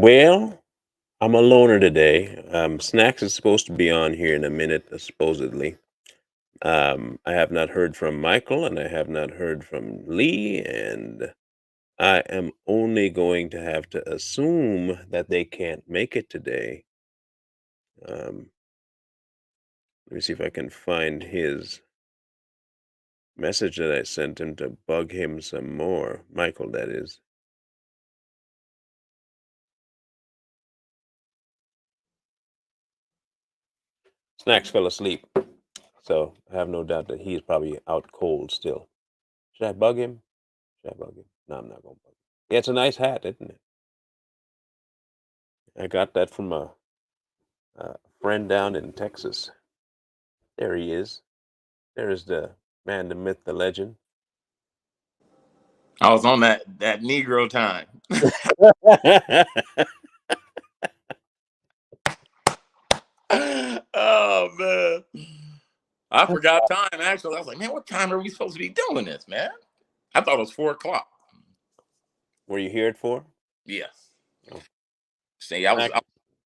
Well, I'm a loner today. Snacks is supposed to be on here in a minute, supposedly. I have not heard from Michael and I have not heard from Lee, and I am only going to have to assume that they can't make it today. Um, Let me see if I can find his message that I sent him to bug him some more. Michael, that is. Snacks fell asleep, so I have no doubt that he's probably out cold still. Should I bug him? Should I bug him? No, I'm not gonna bug him. Yeah, it's a nice hat, isn't it? I got that from a friend down in Texas. There he is. There's the man, the myth, the legend. I was on that Negro time. Oh man, I forgot time. Actually, I was like, man, what time are we supposed to be doing this, man? I thought it was 4:00. Were you here at 4? Yes. Oh. See, I was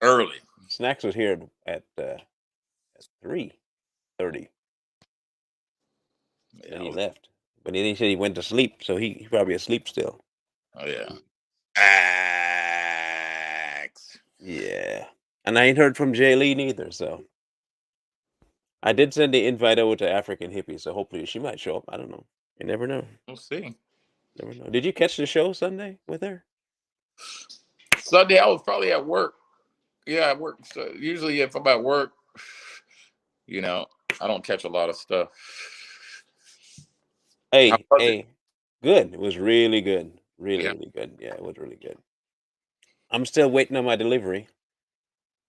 early. Snacks was here at 3:30. Yeah, And he left. But then he said he went to sleep, so he probably asleep still. Oh yeah. Axe. Yeah. And I ain't heard from Jay Lee neither, so I did send the invite over to African Hippie, so hopefully she might show up. I don't know. You never know. We'll see. Never know. Did you catch the show Sunday with her? Sunday, I was probably at work. Yeah, at work. So usually, if I'm at work, I don't catch a lot of stuff. Hey, good. It was really good. Really good. Yeah, it was really good. I'm still waiting on my delivery.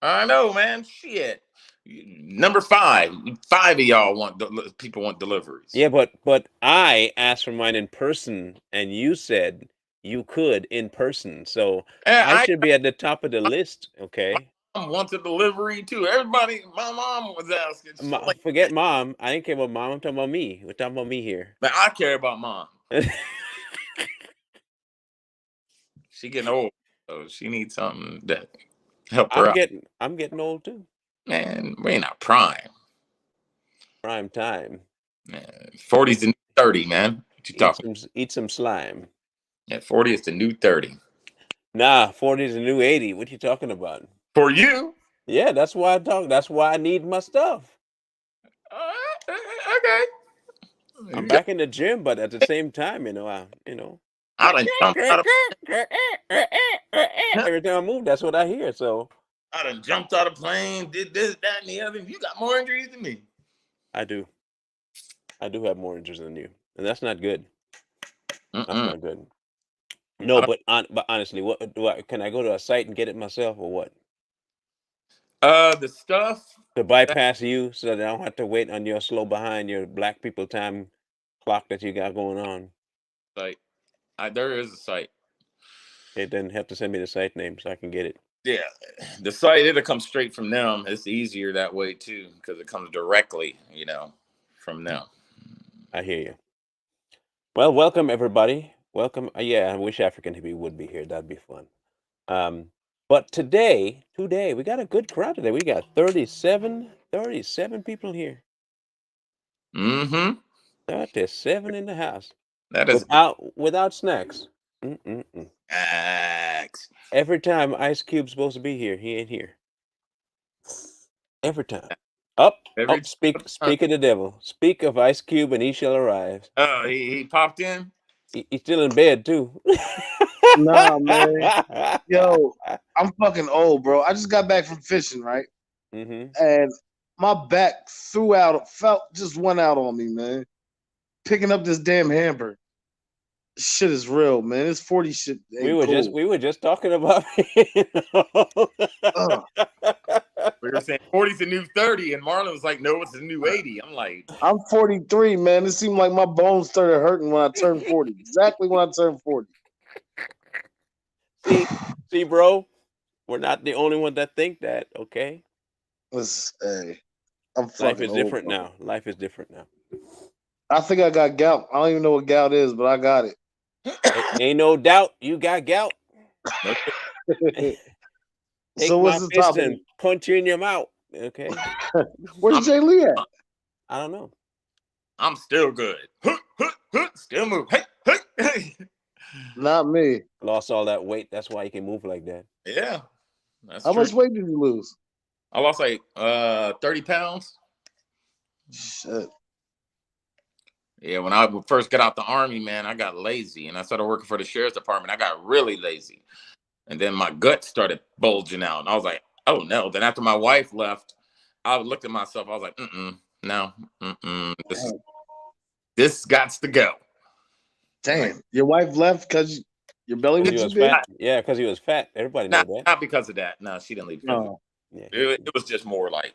I know, man. Shit. Number 5. 5 of y'all people want deliveries. Yeah, but I asked for mine in person, and you said you could in person, so I should be at the top of the list. Okay. My mom wants a delivery too. Everybody, my mom was asking. Forget mom. I didn't care about mom. I'm talking about me. We're talking about me here. But I care about mom. She getting old, so she needs something that help her out. I'm getting old too. Man, we ain't not prime. Prime time. Man, 40's the new 30, man. What you talking? Eat some slime. Yeah, 40 is the new 30. Nah, 40 is the new 80. What you talking about? For you? Yeah, that's why I talk. That's why I need my stuff. Okay. I'm back in the gym, but at the same time, I done jumped out of every time I move, that's what I hear. So I done jumped out of plane, did this, that, and the other. You got more injuries than me. I do have more injuries than you, and that's not good. That's not good. No, but honestly, what can I go to a site and get it myself, or what? The stuff to bypass you, so that I don't have to wait on your slow behind your black people time clock that you got going on. Site, there is a site. It doesn't have to send me the site name, so I can get it. Yeah, the site, it'll come straight from them. It's easier that way too, because it comes directly, from them. I hear you. Well, welcome everybody. Welcome. Yeah, I wish African Hippie would be here. That'd be fun. But today, we got a good crowd today. We got 37 people here. 37 in the house. That is without snacks. Every time Ice Cube's supposed to be here, he ain't here. Every time. Speak of the devil. Speak of Ice Cube and he shall arrive. Oh, he popped in? He's still in bed too. Nah, man. Yo, I'm fucking old, bro. I just got back from fishing, right? And my back just went out on me, man. Picking up this damn hamburger. Shit is real, man. It's 40 shit. We were just talking about We were saying 40's the new 30, and Marlon was like, no, it's the new 80. I'm like, I'm 43, man. It seemed like my bones started hurting when I turned 40. Exactly when I turned 40. See, bro, we're not the only one that think that, okay? I'm fucking Life is different old, now. Life is different now. I think I got gout. I don't even know what gout is, but I got it. Ain't no doubt you got gout. Take So my what's the fist topic? and punch you in your mouth. Okay. Where's Jay Lee at? I don't know. I'm still good. Still move. Hey. Not me. Lost all that weight. That's why you can move like that. Yeah, that's How true. much weight did you lose? I lost like 30 pounds. Shit. Yeah, when I first got out the army, man, I got lazy and I started working for the sheriff's department. I got really lazy. And then my gut started bulging out. And I was like, oh no. Then after my wife left, I looked at myself. I was like, no, this got to go. Damn. Your wife left because your belly was He too was big? fat. Yeah, because he was fat. Everybody knows that. Not because of that. No, she didn't leave. No. Yeah. It was just more like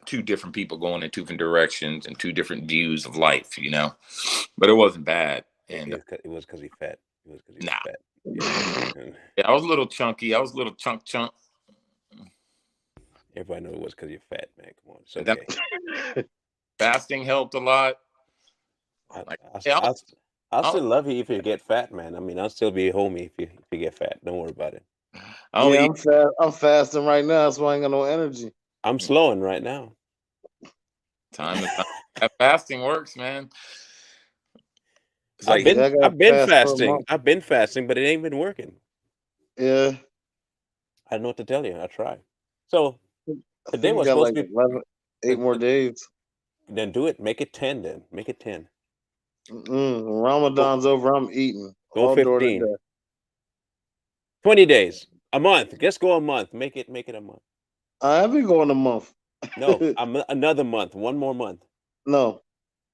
two different people going in two different directions and two different views of life, you know. But it wasn't bad. And it was because he fat. It was because he Nah. was fat. yeah, I was a little chunky. I was a little chunk. Everybody knows it was because you're fat, man. Come on. It's And then okay. fasting helped a lot. I'll still love you if you get fat, man. I mean, I'll still be homie if you get fat. Don't worry about it. Yeah, I'm fasting right now. That's why I ain't got no energy. I'm slowing right now. Time. That fasting works, man. I've been fasting. I've been fasting, but it ain't been working. Yeah. I don't know what to tell you. I tried. So today was got supposed like to be 11, 8 more days. Then do it. Make it 10 then. Make it 10. Ramadan's over. I'm eating. Go all 15. 20 days. A month. Just go a month. Make it a month. I've been going a month. No, another month. One more month. No.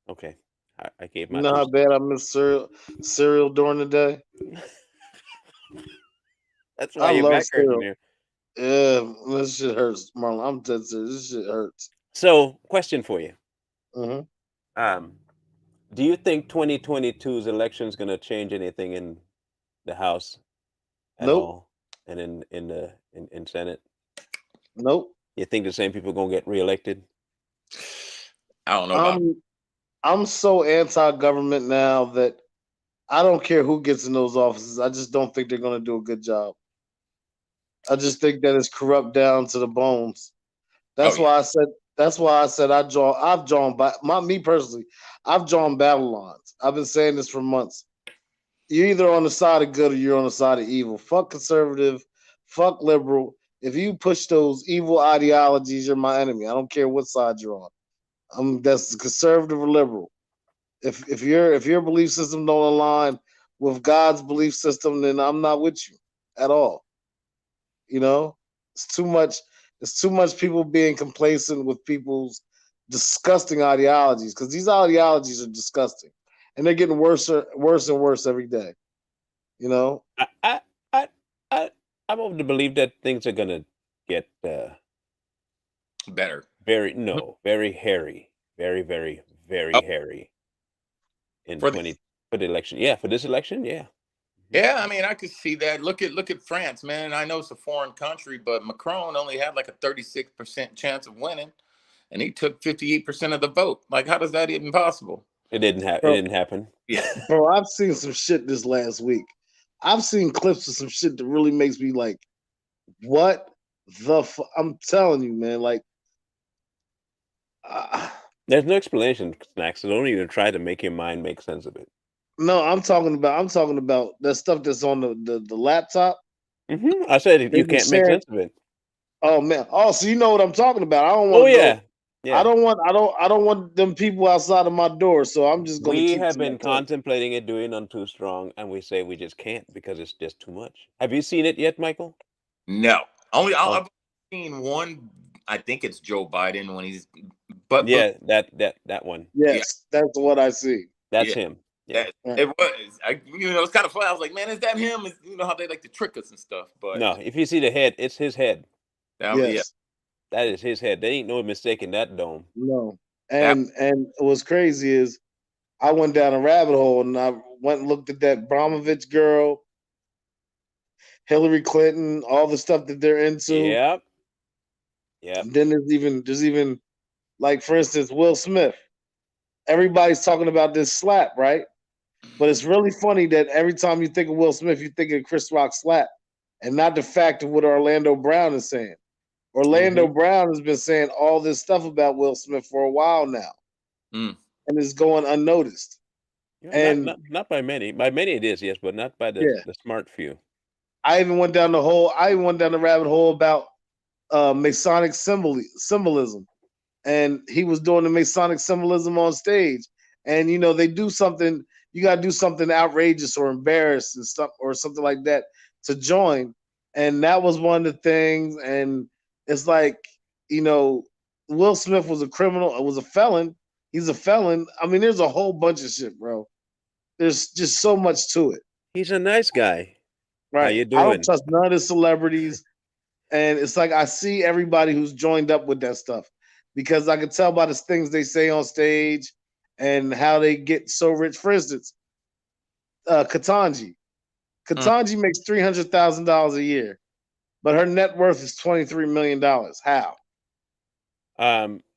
Okay. I gave my. You know how bad I miss cereal during the day? That's why you're back hurting here. Yeah, this shit hurts, Marlon. I'm dead serious. This shit hurts. So, question for you. Mm-hmm. Do you think 2022's election is going to change anything in the House at all, and in Senate? Nope. You think the same people are going to get reelected? I don't know. I'm so anti-government now that I don't care who gets in those offices. I just don't think they're going to do a good job. I just think that it's corrupt down to the bones. That's why I said. That's why I said I've drawn me personally. I've drawn battle lines. I've been saying this for months. You're either on the side of good or you're on the side of evil. Fuck conservative. Fuck liberal. If you push those evil ideologies, you're my enemy. I don't care what side you're on. That's conservative or liberal. If your belief system don't align with God's belief system, then I'm not with you at all. You know, it's too much. It's too much people being complacent with people's disgusting ideologies, because these ideologies are disgusting, and they're getting worse and worse every day. You know, I'm of the belief that things are gonna get better. Very hairy, very hairy for the election. Yeah, for this election, yeah. Yeah, I mean, I could see that. Look at France, man. I know it's a foreign country, but Macron only had like a 36% chance of winning, and he took 58% of the vote. Like, how does that even possible? It didn't happen. It didn't happen. Yeah, bro. I've seen some shit this last week. I've seen clips of some shit that really makes me like, what the fuck? I'm telling you, man. Like, there's no explanation, Snacks. So don't even try to make your mind make sense of it. No, I'm talking about that stuff that's on the laptop. Mm-hmm. I said you can't make sense of it. Oh man! Oh, so you know what I'm talking about? I don't want. Oh yeah. Yeah. I don't want them people outside of my door. So I'm just going to. We have been contemplating it doing on Too Strong, and we say we just can't because it's just too much. Have you seen it yet, Michael? No. I've seen one. I think it's Joe Biden when he's. But that one. Yes, that's what I see. That's him. Yeah. It was. It's kind of funny. I was like, man, is that him? You know how they like to trick us and stuff. But no, if you see the head, it's his head. Yes. Yeah. That is his head. There ain't no mistaking that dome. No. And what's crazy is I went down a rabbit hole and I went and looked at that Abramovich girl, Hillary Clinton, all the stuff that they're into. Yep. Yeah. Then there's even like, for instance, Will Smith. Everybody's talking about this slap, right? But it's really funny that every time you think of Will Smith, you think of Chris Rock slap. and not the fact of what Orlando Brown is saying. Orlando Brown has been saying all this stuff about Will Smith for a while now, and it's going unnoticed. And not by many. By many it is, yes, but not by the smart few. I even went down the rabbit hole about Masonic symbolism, and he was doing the Masonic symbolism on stage. And they do something. You got to do something outrageous or embarrassed and stuff, or something like that to join. And that was one of the things. And it's like, Will Smith was a criminal. Was a felon. He's a felon. I mean, there's a whole bunch of shit, bro. There's just so much to it. He's a nice guy. Right. How you doing? I don't trust none of the celebrities. And it's like I see everybody who's joined up with that stuff, because I can tell by the things they say on stage and how they get so rich. For instance, Ketanji makes $300,000 a year, but her net worth is $23 million. How?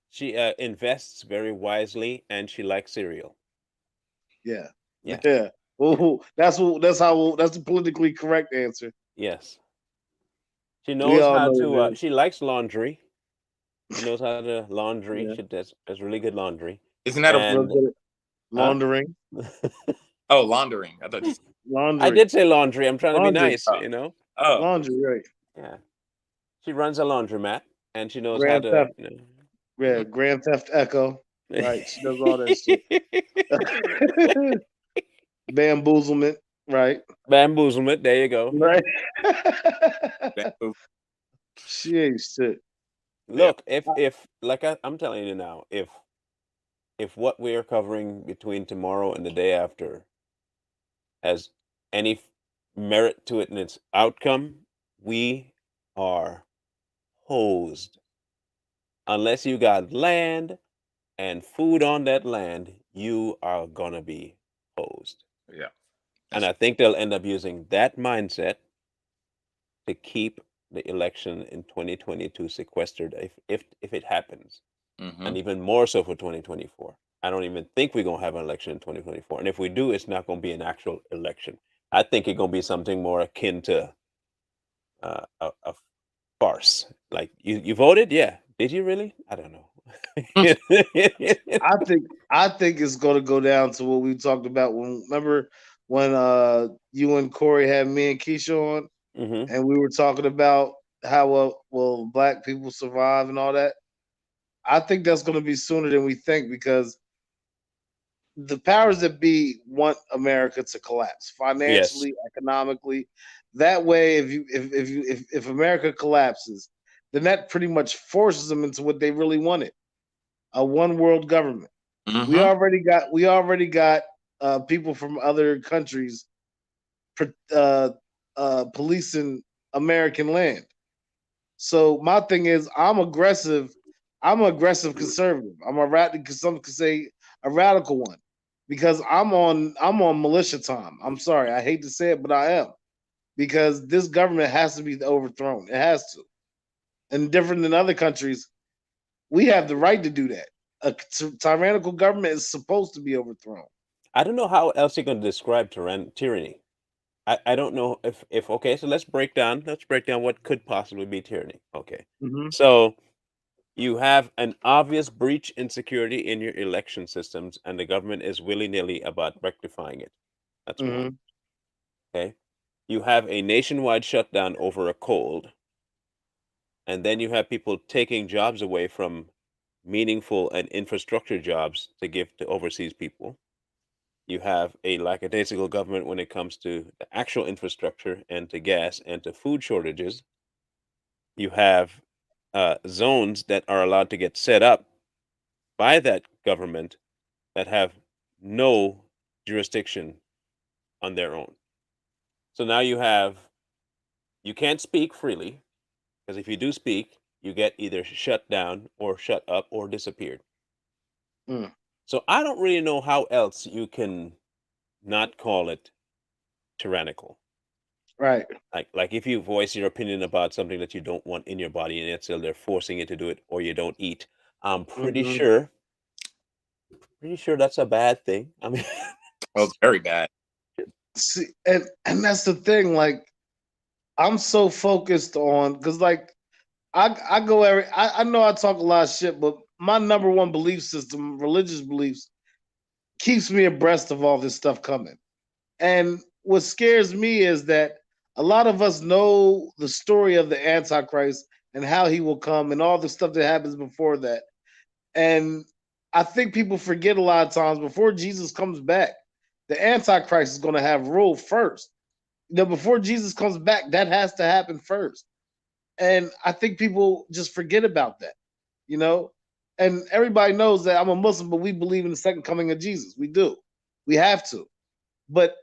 She invests very wisely, and she likes cereal. Yeah. Ooh, that's the politically correct answer. Yes. She knows how to. She likes laundry. She knows how to laundry. Yeah. She does really good laundry. Isn't that laundering? Oh, laundering. I thought laundry. I did say laundry. I'm trying to be nice, Oh, laundry, right? Yeah. She runs a laundromat, and she knows how to. Yeah, Grand Theft Echo. Right. She does all that shit. Bamboozlement. Right. Bamboozlement. There you go. Right. She ain't shit. Look, if like I'm telling you now, if what we are covering between tomorrow and the day after has any merit to it in its outcome, we are hosed. Unless you got land and food on that land, you are gonna be hosed. Yeah. And I think they'll end up using that mindset to keep the election in 2022 sequestered if it happens. And even more so for 2024. I don't even think we're going to have an election in 2024. And if we do, it's not going to be an actual election. I think it's going to be something more akin to a farce. Like, you voted? Yeah. Did you really? I don't know. I think it's going to go down to what we talked about remember when you and Corey had me and Keisha on, and we were talking about how will black people survive and all that. I think that's going to be sooner than we think, because the powers that be want America to collapse financially, economically. That way, if America collapses, then that pretty much forces them into what they really wanted: a one world government. We already got people from other countries policing American land. So my thing is, I'm aggressive conservative. Some could say a radical one, because I'm on militia time. I'm sorry, I hate to say it, but I am, because this government has to be overthrown. It has to. And different than other countries, we have the right to do that. A tyrannical government is supposed to be overthrown. I don't know how else you're going to describe tyranny. I don't know if okay, so let's break down what could possibly be tyranny. Okay. So you have an obvious breach in security in your election systems, and the government is willy-nilly about rectifying it. That's one. Okay. You have a nationwide shutdown over a cold, and then you have people taking jobs away from meaningful and infrastructure jobs to give to overseas people. You have a lackadaisical government when it comes to the actual infrastructure and to gas and to food shortages. You have zones that are allowed to get set up by that government that have no jurisdiction on their own. So now you can't speak freely, because if you do speak, you get either shut down or shut up or disappeared. So I don't really know how else you can not call it tyrannical. Right. Like if you voice your opinion about something that you don't want in your body, and still they're forcing you to do it, or you don't eat, I'm pretty sure that's a bad thing. I mean, well, it's very bad. See, and that's the thing. Like, I'm so focused on because like I go I know I talk a lot of shit, but my number one belief system, religious beliefs, keeps me abreast of all this stuff coming. And what scares me is that a lot of us know the story of the Antichrist and how he will come and all the stuff that happens before that. And I think people forget a lot of times before Jesus comes back, the Antichrist is going to have rule first. Before Jesus comes back, that has to happen first. And I think people just forget about that, you know? And everybody knows that I'm a Muslim, but we believe in the second coming of Jesus. We do. We have to. But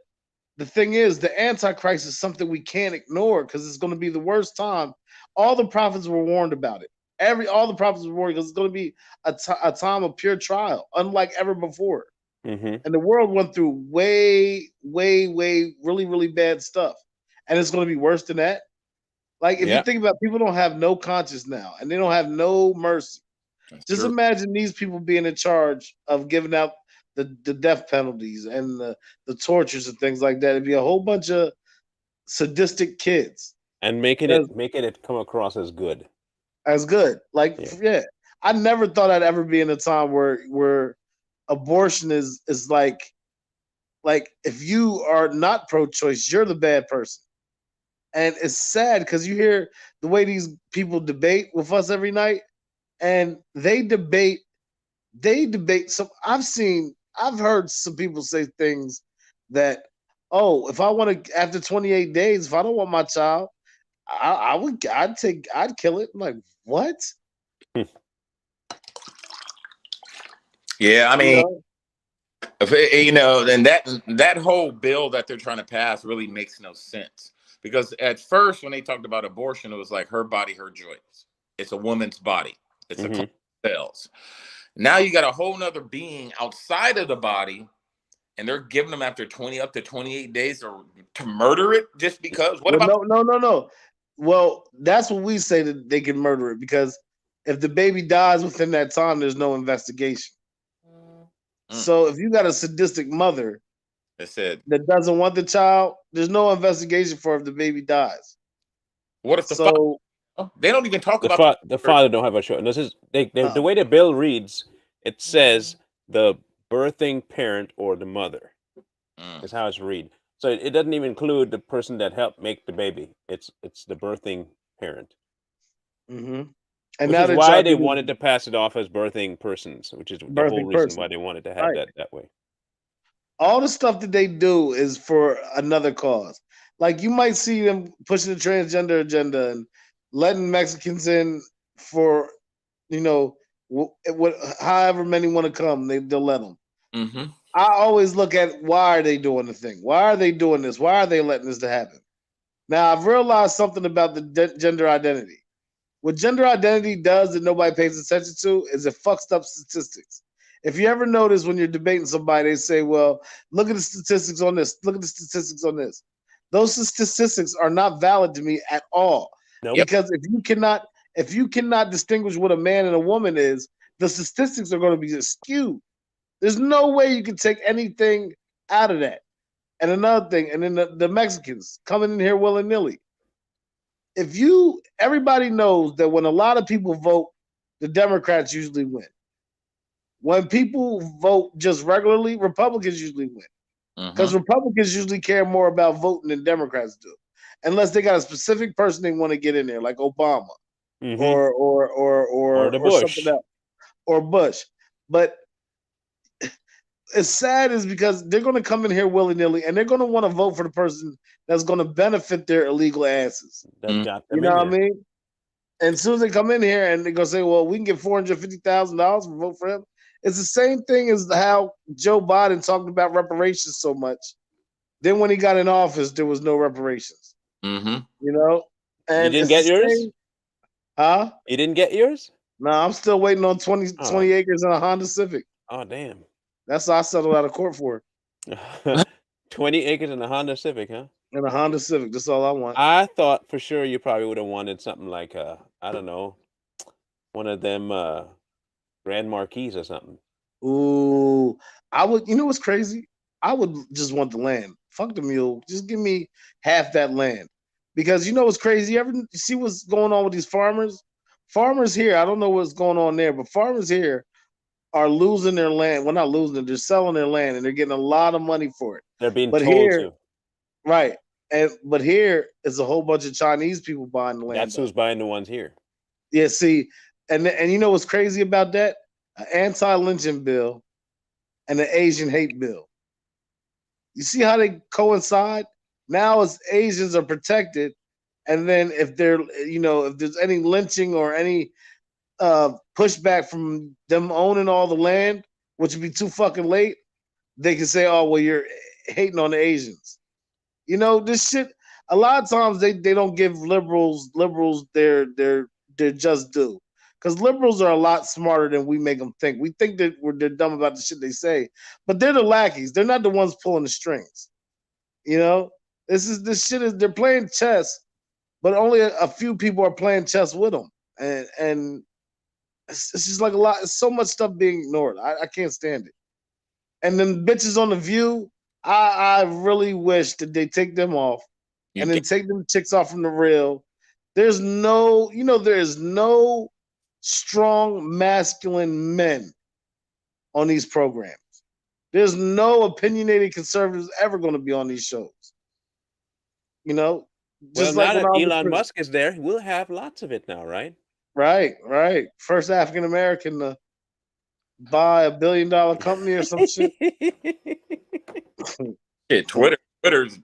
the thing is, the Antichrist is something we can't ignore because it's going to be the worst time. All the prophets were warned about it. All the prophets were warned because it's going to be a time of pure trial, unlike ever before. Mm-hmm. And the world went through way, really, really bad stuff, and it's going to be worse than that. Like if you think about it, people don't have no conscience now, and they don't have no mercy. That's Just true. imagine these people being in charge of giving out the death penalties and the tortures and things like that. It'd be a whole bunch of sadistic kids and making it come across as good. As good. Like yeah. I never thought I'd ever be in a time where abortion is like if you are not pro-choice, you're the bad person. And it's sad because you hear the way these people debate with us every night, and they debate. So I've heard some people say things that, oh, if I want to, after 28 days, if I don't want my child, I'd kill it. I'm like, what? Yeah, I mean, and that whole bill that they're trying to pass really makes no sense. Because at first, when they talked about abortion, it was like her body, her choice. It's a woman's body. It's a cells. Now you got a whole nother being outside of the body, and they're giving them after 20 up to 28 days to murder it just because. No. Well, that's what we say, that they can murder it, because if the baby dies within that time, there's no investigation. So if you got a sadistic mother that doesn't want the child, there's no investigation for if the baby dies. What if they don't even talk about the father don't have a choice. This is the way the bill reads. It says the birthing parent or the mother is how it's read. So it doesn't even include the person that helped make the baby. It's the birthing parent. Mm-hmm. And which is why they wanted to pass it off as birthing persons, which is the whole reason why they wanted to have that way. All the stuff that they do is for another cause. Like you might see them pushing the transgender agenda and letting Mexicans in for, however many want to come, they'll let them. Mm-hmm. I always look at, why are they doing the thing? Why are they doing this? Why are they letting this to happen? Now I've realized something about the gender identity. What gender identity does that nobody pays attention to is it fucks up statistics. If you ever notice when you're debating somebody, they say, well, look at the statistics on this. Look at the statistics on this. Those statistics are not valid to me at all. Nope. Because if you cannot distinguish what a man and a woman is, the statistics are going to be skewed. There's no way you can take anything out of that. And another thing, and then the Mexicans coming in here willy-nilly. Everybody knows that when a lot of people vote, the Democrats usually win. When people vote just regularly, Republicans usually win. Because Republicans usually care more about voting than Democrats do. Unless they got a specific person they want to get in there, like Obama or something else. Or Bush. But it's sad is because they're going to come in here willy-nilly and they're going to want to vote for the person that's going to benefit their illegal asses. You know what I mean? And as soon as they come in here and they're going to say, well, we can get $450,000 for vote for him. It's the same thing as how Joe Biden talked about reparations so much. Then when he got in office, there was no reparations. Mm-hmm. And you didn't get yours? Huh? You didn't get yours? No, I'm still waiting on 20 acres and a Honda Civic. Oh, damn. That's what I settled out of court for. 20 acres and a Honda Civic, huh? And a Honda Civic. That's all I want. I thought for sure you probably would have wanted something like, I don't know, one of them Grand Marquis or something. Ooh. I would, what's crazy? I would just want the land. Fuck the mule. Just give me half that land. Because you know what's crazy? You see what's going on with these farmers? Farmers here, I don't know what's going on there, but farmers here are losing their land. Well, not losing it, they're selling their land and they're getting a lot of money for it. They're being But told here, to. right. But here is a whole bunch of Chinese people buying the land. That's who's buying the ones here. Yeah, see, and you know what's crazy about that? An anti-lynching bill and an Asian hate bill. You see how they coincide? Now as Asians are protected, and then if there's any lynching or any pushback from them owning all the land, which would be too fucking late, they can say, "Oh, well, you're hating on the Asians." You know, this shit. A lot of times they don't give liberals their just due, because liberals are a lot smarter than we make them think. We think that they're dumb about the shit they say, but they're the lackeys. They're not the ones pulling the strings. You know, this shit is they're playing chess, but only a few people are playing chess with them, and it's just like a lot. It's so much stuff being ignored. I can't stand it. And then bitches on The View, I really wish that they take them off and then take them chicks off from The Real. There is no strong masculine men on these programs. There's no opinionated conservatives ever going to be on these shows. You know, just well, like now that Elon Musk is there, we'll have lots of it now, right? Right. First African American to buy $1 billion company or some shit. Yeah, Twitter's,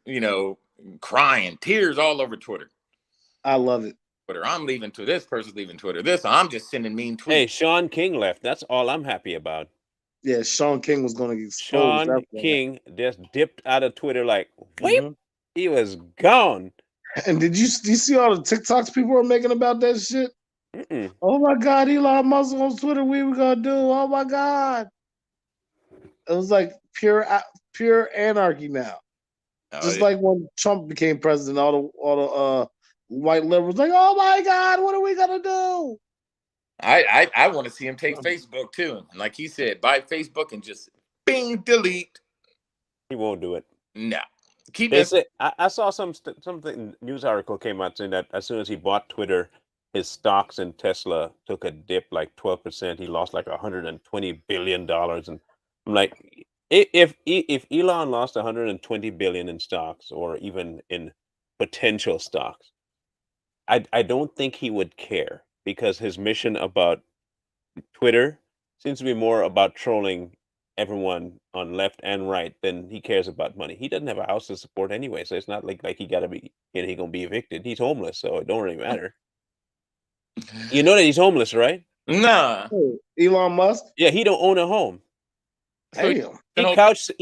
crying, tears all over Twitter. I love it. Twitter, I'm leaving Twitter. This person's leaving Twitter. I'm just sending mean tweets. Hey, Sean King left. That's all I'm happy about. Yeah, Sean King was going to get exposed. Sean King just dipped out of Twitter like, whoop, he was gone. And do you see all the TikToks people are making about that shit? Mm-mm. Oh my God, Elon Musk on Twitter, what we gonna do? Oh my God. It was like pure anarchy now. Just like when Trump became president, all the white liberals like, oh my God, what are we gonna do? I want to see him take Facebook too. And like he said, buy Facebook and just bing, delete. He won't do it. No. I saw something news article came out saying that as soon as he bought Twitter, his stocks in Tesla took a dip like 12%. He lost like $120 billion. And I'm like, if Elon lost $120 billion in stocks or even in potential stocks, I don't think he would care, because his mission about Twitter seems to be more about trolling everyone on left and right than he cares about money. He doesn't have a house to support anyway, so it's not like he gotta be, he gonna be evicted. He's homeless, so it don't really matter. You know that he's homeless, right? Nah. Elon Musk? Yeah, he don't own a home. Damn. He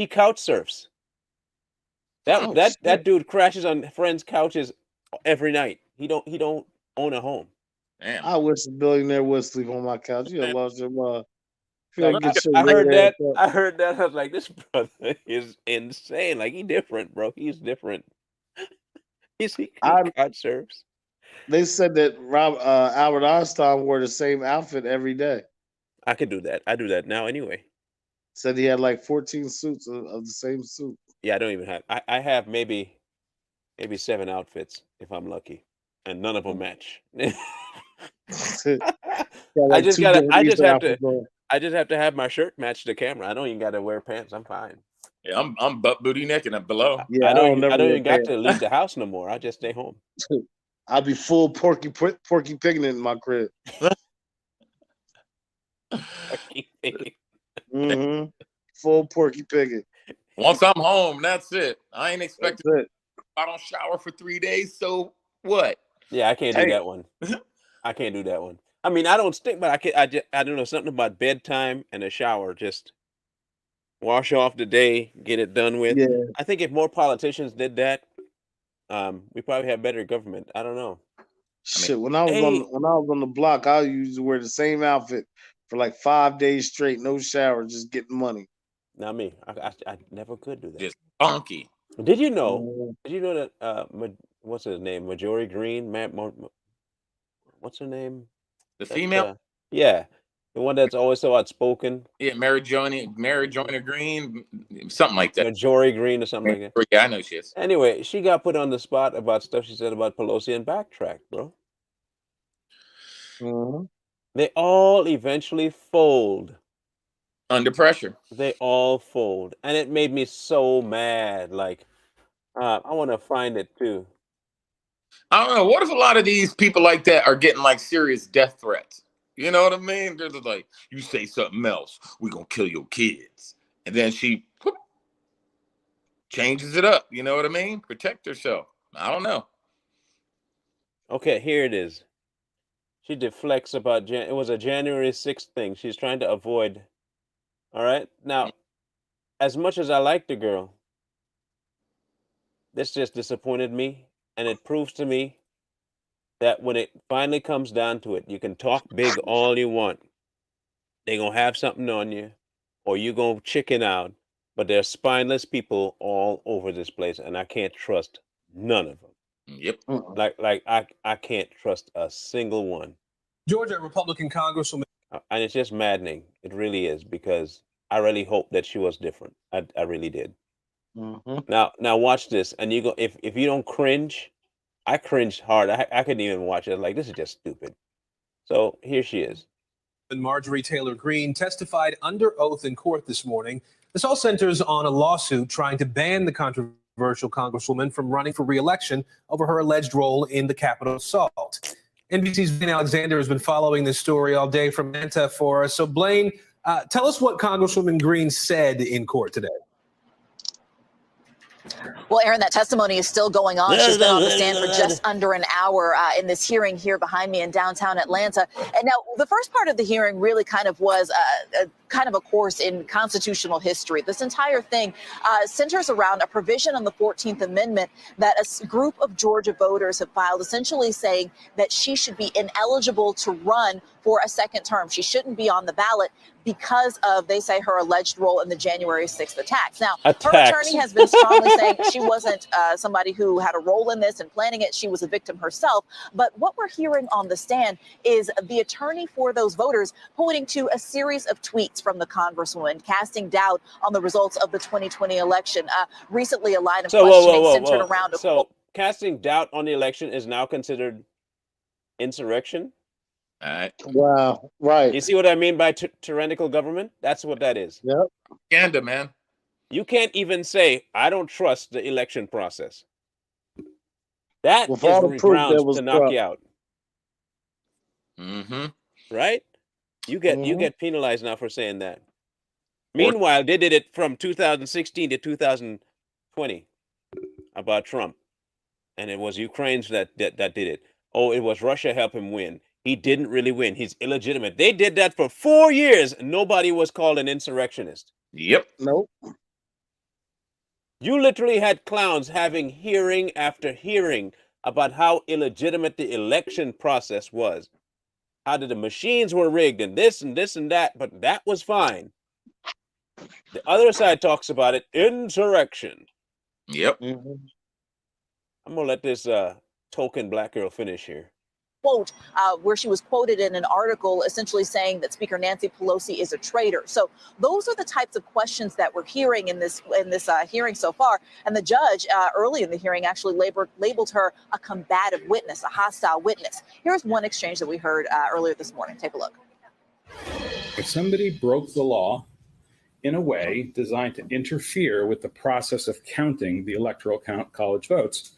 couch surfs. That dude crashes on friends' couches every night. He don't own a home. Damn. I wish a billionaire would sleep on my couch. You lost your mind. I heard that. I was like, this brother is insane. Like, he different, bro. He's different. He couch surfs. They said that Albert Einstein wore the same outfit every day. I could do that. I do that now anyway. Said he had like 14 suits of the same suit. Yeah, I don't even have. I have maybe 7 outfits if I'm lucky, and none of them match. I just have to have my shirt match the camera. I don't even got to wear pants. I'm fine. Yeah, I'm butt booty necking and below. Yeah, I don't even got to leave the house no more. I just stay home. I'll be full Porky Piglet in my crib. Full Porky Piglet. Once I'm home, that's it. I ain't expecting. I don't shower for 3 days, so what? Yeah, I can't do that one. I can't do that one. I mean, I don't stink, but I don't know, something about bedtime and a shower. Just wash off the day, get it done with. Yeah. I think if more politicians did that, we probably have better government. I don't know. Shit, when I was on the block, I used to wear the same outfit for like 5 days straight, no shower, just getting money. Not me. I never could do that. Just funky. Did you know? Did you know that? What's his name? Marjorie Green. What's her name? The female. Yeah, The one that's always so outspoken. Yeah, Mary Joyner Green, something like that. Jory Green or something like that. Yeah, I know she is. Anyway, she got put on the spot about stuff she said about Pelosi and backtracked, bro. Mhm. They all eventually fold. Under pressure. They all fold. And it made me so mad. Like, I want to find it too. I don't know. What if a lot of these people like that are getting like serious death threats? You know what I mean? They're just like, you say something else, we're going to kill your kids. And then she whoop, changes it up. You know what I mean? Protect herself. I don't know. Okay, here it is. She deflects about, it was a January 6th thing. She's trying to avoid. All right. Now, as much as I like the girl, this just disappointed me. And it proves to me that when it finally comes down to it, you can talk big all you want. They're going to have something on you, or you're going to chicken out. But there's spineless people all over this place, and I can't trust none of them. Yep. Like I can't trust a single one. Georgia Republican Congresswoman. And it's just maddening. It really is, because I really hope that she was different. I really did. Mm-hmm. Now watch this, and you go, if you don't cringe, I cringed hard. I couldn't even watch it. Like, this is just stupid. So here she is. And Marjorie Taylor Greene testified under oath in court this morning. This all centers on a lawsuit trying to ban the controversial congresswoman from running for re-election over her alleged role in the Capitol assault. NBC's Blaine Alexander has been following this story all day from Atlanta for us. So, Blaine, tell us what Congresswoman Greene said in court today. Well, Aaron, that testimony is still going on. She's been on the stand for just under an hour in this hearing here behind me in downtown Atlanta. And now the first part of the hearing really kind of was kind of a course in constitutional history. This entire thing centers around a provision on the 14th Amendment that a group of Georgia voters have filed, essentially saying that she should be ineligible to run for a second term. She shouldn't be on the ballot because of, they say, her alleged role in the January 6th attacks. Now, her attorney has been strongly saying she wasn't somebody who had a role in this and planning it. She was a victim herself. But what we're hearing on the stand is the attorney for those voters pointing to a series of tweets from the Congresswoman, casting doubt on the results of the 2020 election. Recently, a line of questioning centered around. So casting doubt on the election is now considered insurrection? All right. Wow. Right. You see what I mean by tyrannical government? That's what that is. Yep. Propaganda, man. You can't even say, I don't trust the election process. That is grounds to knock you out. Mm-hmm. Right? You get penalized now for saying that. Meanwhile, they did it from 2016 to 2020 about Trump. And it was Ukrainians that did it. Oh, it was Russia helped him win. He didn't really win. He's illegitimate. They did that for 4 years. And nobody was called an insurrectionist. Yep. Nope. You literally had clowns having hearing after hearing about how illegitimate the election process was. How the machines were rigged and this and this and that. But that was fine. The other side talks about it. Insurrection. Yep. Mm-hmm. I'm going to let this token black girl finish here. Quote where she was quoted in an article essentially saying that Speaker Nancy Pelosi is a traitor. So those are the types of questions that we're hearing in this hearing so far. And the judge early in the hearing actually labeled her a combative witness, a hostile witness. Here's one exchange that we heard earlier this morning. Take a look. If somebody broke the law in a way designed to interfere with the process of counting the electoral college votes,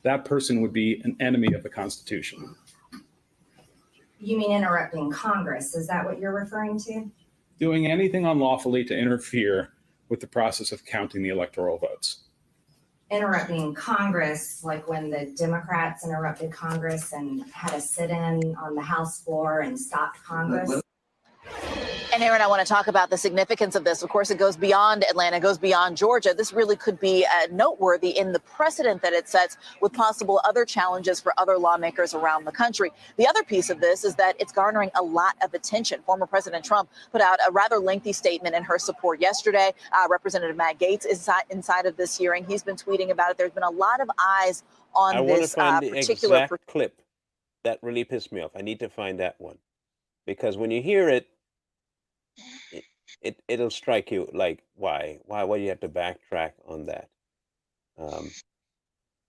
that person would be an enemy of the Constitution. You mean interrupting Congress? Is that what you're referring to? Doing anything unlawfully to interfere with the process of counting the electoral votes. Interrupting Congress, like when the Democrats interrupted Congress and had a sit-in on the House floor and stopped Congress? And Aaron, I want to talk about the significance of this. Of course, it goes beyond Atlanta, it goes beyond Georgia. This really could be noteworthy in the precedent that it sets with possible other challenges for other lawmakers around the country. The other piece of this is that it's garnering a lot of attention. Former President Trump put out a rather lengthy statement in her support yesterday. Representative Matt Gaetz is inside of this hearing. He's been tweeting about it. There's been a lot of eyes on this particular exact clip that really pissed me off. I need to find that one, because when you hear it, it'll strike you like, why do you have to backtrack on that?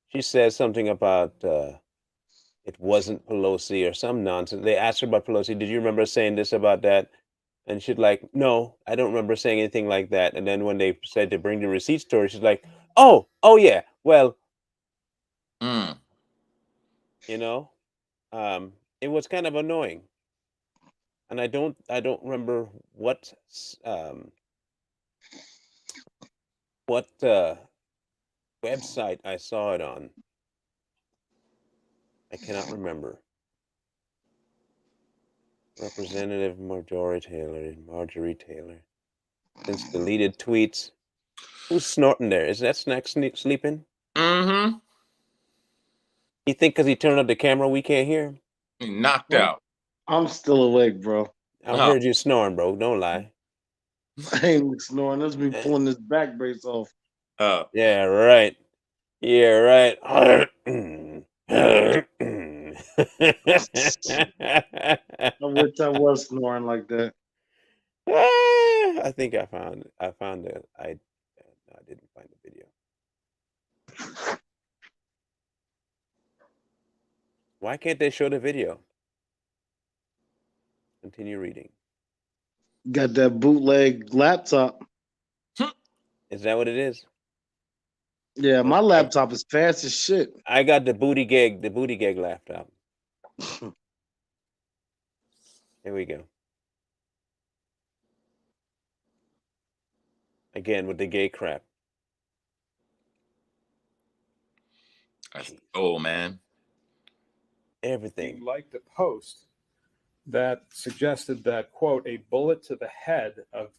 She says something about it wasn't Pelosi or some nonsense. They asked her about Pelosi. Did you remember saying this about that? And she's like, no, I don't remember saying anything like that. And then when they said to bring the receipts to her, she's like, oh yeah, well, Mm. you know, it was kind of annoying. And I don't remember what website I saw it on. I cannot remember. Representative Marjorie Taylor. Since deleted tweets. Who's snorting there? Is that Snack sleeping? Mm-hmm. You think because he turned on the camera we can't hear him? Knocked out. I'm still awake, bro. I Oh. heard you snoring, bro. Don't lie. I ain't snoring. That's me pulling this back brace off. Yeah, right. Yeah, right. I wish I was snoring like that. I think I found it. I didn't find the video. Why can't they show the video? Continue reading. Got that bootleg laptop. Is that what it is? Yeah, my laptop is fast as shit. I got the booty gag laptop. Here we go. Again with the gay crap. Oh man. Everything. You liked a post that suggested that, quote, a bullet to the head of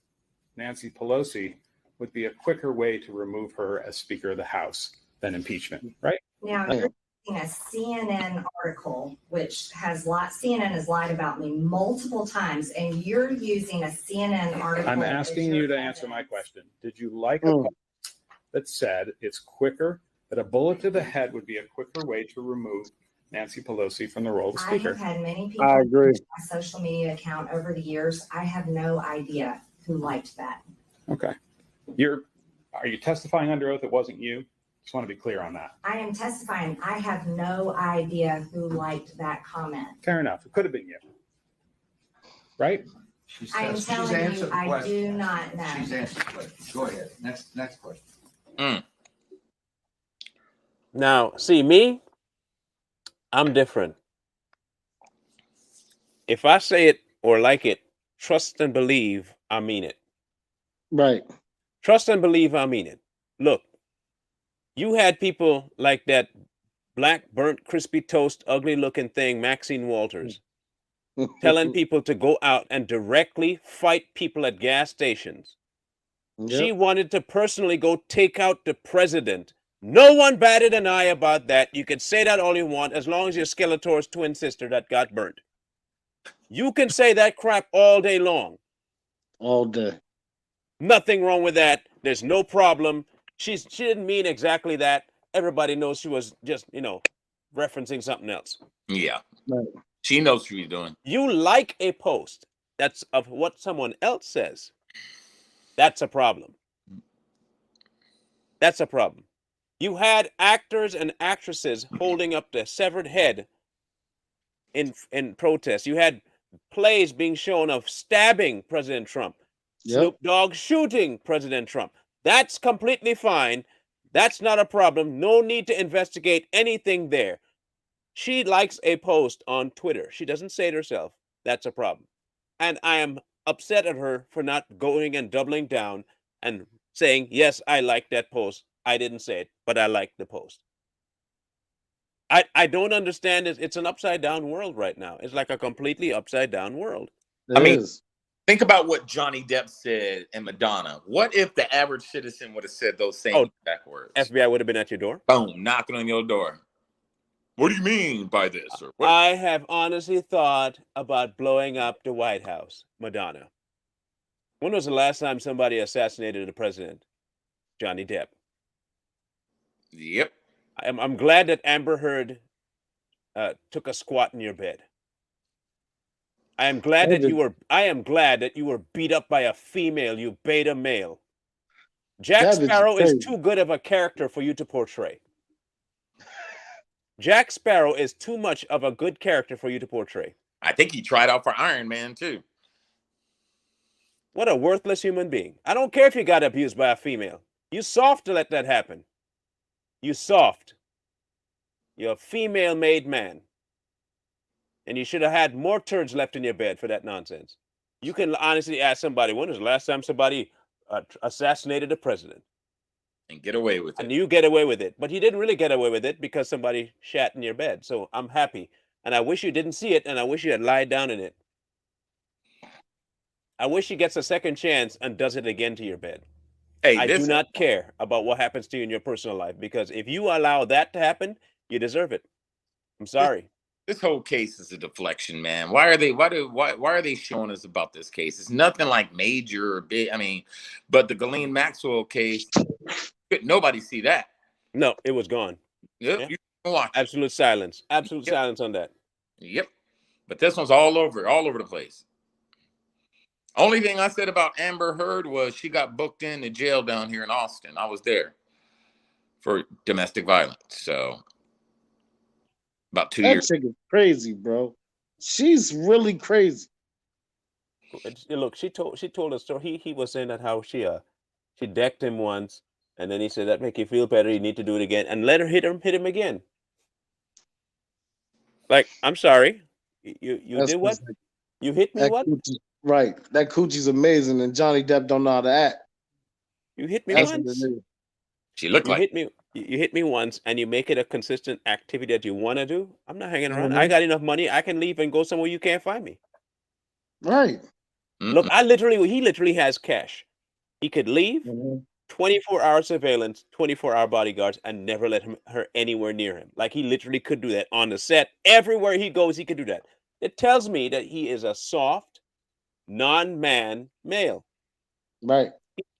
Nancy Pelosi would be a quicker way to remove her as Speaker of the House than impeachment, right? Now, you're using a CNN article, which has CNN has lied about me multiple times, and you're using a CNN article. I'm asking you to answer my question. Did you like a post that said it's quicker, that a bullet to the head would be a quicker way to remove Nancy Pelosi from the role of I Speaker? have had many people I agree. on my social media account over the years. I have no idea who liked that. Okay. Are you testifying under oath it wasn't you? Just want to be clear on that. I am testifying. I have no idea who liked that comment. Fair enough. It could have been you. Right? I am telling you, I do not know. She's answered the question. Go ahead. Next question. Now, see me, I'm different. If I say it or like it, trust and believe I mean it. Right. Trust and believe I mean it. Look, you had people like that black, burnt, crispy toast, ugly looking thing, Maxine Walters, telling people to go out and directly fight people at gas stations. Yep. She wanted to personally go take out the president. No one batted an eye about that. You can say that all you want, as long as you're Skeletor's twin sister that got burnt. You can say that crap all day long. All day. Nothing wrong with that. There's no problem. She didn't mean exactly that. Everybody knows she was just, referencing something else. Yeah. Right. She knows what she's doing. You like a post that's of what someone else says. That's a problem. That's a problem. You had actors and actresses holding up the severed head in protest. You had plays being shown of stabbing President Trump. Yep. Snoop Dogg shooting President Trump. That's completely fine. That's not a problem. No need to investigate anything there. She likes a post on Twitter. She doesn't say it herself. That's a problem. And I am upset at her for not going and doubling down and saying, yes, I like that post. I didn't say it, but I like the post. I don't understand it. It's an upside down world right now. It's like a completely upside down world. It is. Think about what Johnny Depp said and Madonna. What if the average citizen would have said those same backwards? FBI would have been at your door. Boom, knocking on your door. What do you mean by this? Or what? I have honestly thought about blowing up the White House, Madonna. When was the last time somebody assassinated the president? Johnny Depp. Yep. I'm glad that Amber Heard took a squat in your bed. I am glad that you were beat up by a female, you beta male. Jack That bitch is Sparrow is crazy. too good of a character for you to portray. Jack Sparrow is too much of a good character for you to portray. I think he tried out for Iron Man too. What a worthless human being. I don't care if you got abused by a female. You soft to let that happen. You soft. You're a female-made man. And you should have had more turds left in your bed for that nonsense. You can honestly ask somebody, when was the last time somebody assassinated a president? And get away with it. And you get away with it. But you didn't really get away with it because somebody shat in your bed. So I'm happy. And I wish you didn't see it, and I wish you had lied down in it. I wish he gets a second chance and does it again to your bed. Hey, I do not care about what happens to you in your personal life, because if you allow that to happen, you deserve it. I'm sorry. This whole case is a deflection, man. Why are they showing us about this case? It's nothing like major or big. I mean, but the Ghislaine Maxwell case, nobody see that. No, it was gone. Yep, Yeah. you can watch. Absolute silence. Absolute Yep. silence on that. Yep. But this one's all over the place. Only thing I said about Amber Heard was she got booked into jail down here in Austin. I was there for domestic violence. So about 2 years. That chick is crazy, bro. She's really crazy. Look, she told us. So he was saying that how she decked him once, and then he said that make you feel better. You need to do it again, and let her hit him again. Like, I'm sorry, you That's did what? what's like- You hit me That what? coochie, right. That coochie's amazing, and Johnny Depp don't know how to act. You hit me That's what once. it is. She looked You like hit me. You hit me once, and you make it a consistent activity that you want to do. I'm not hanging around. Mhm. I got enough money. I can leave and go somewhere you can't find me. Right. Look, he literally has cash. He could leave, Mhm. 24-hour surveillance, 24-hour bodyguards, and never let her anywhere near him. Like, he literally could do that on the set. Everywhere he goes, he could do that. It tells me that he is a soft, non-man male. Right.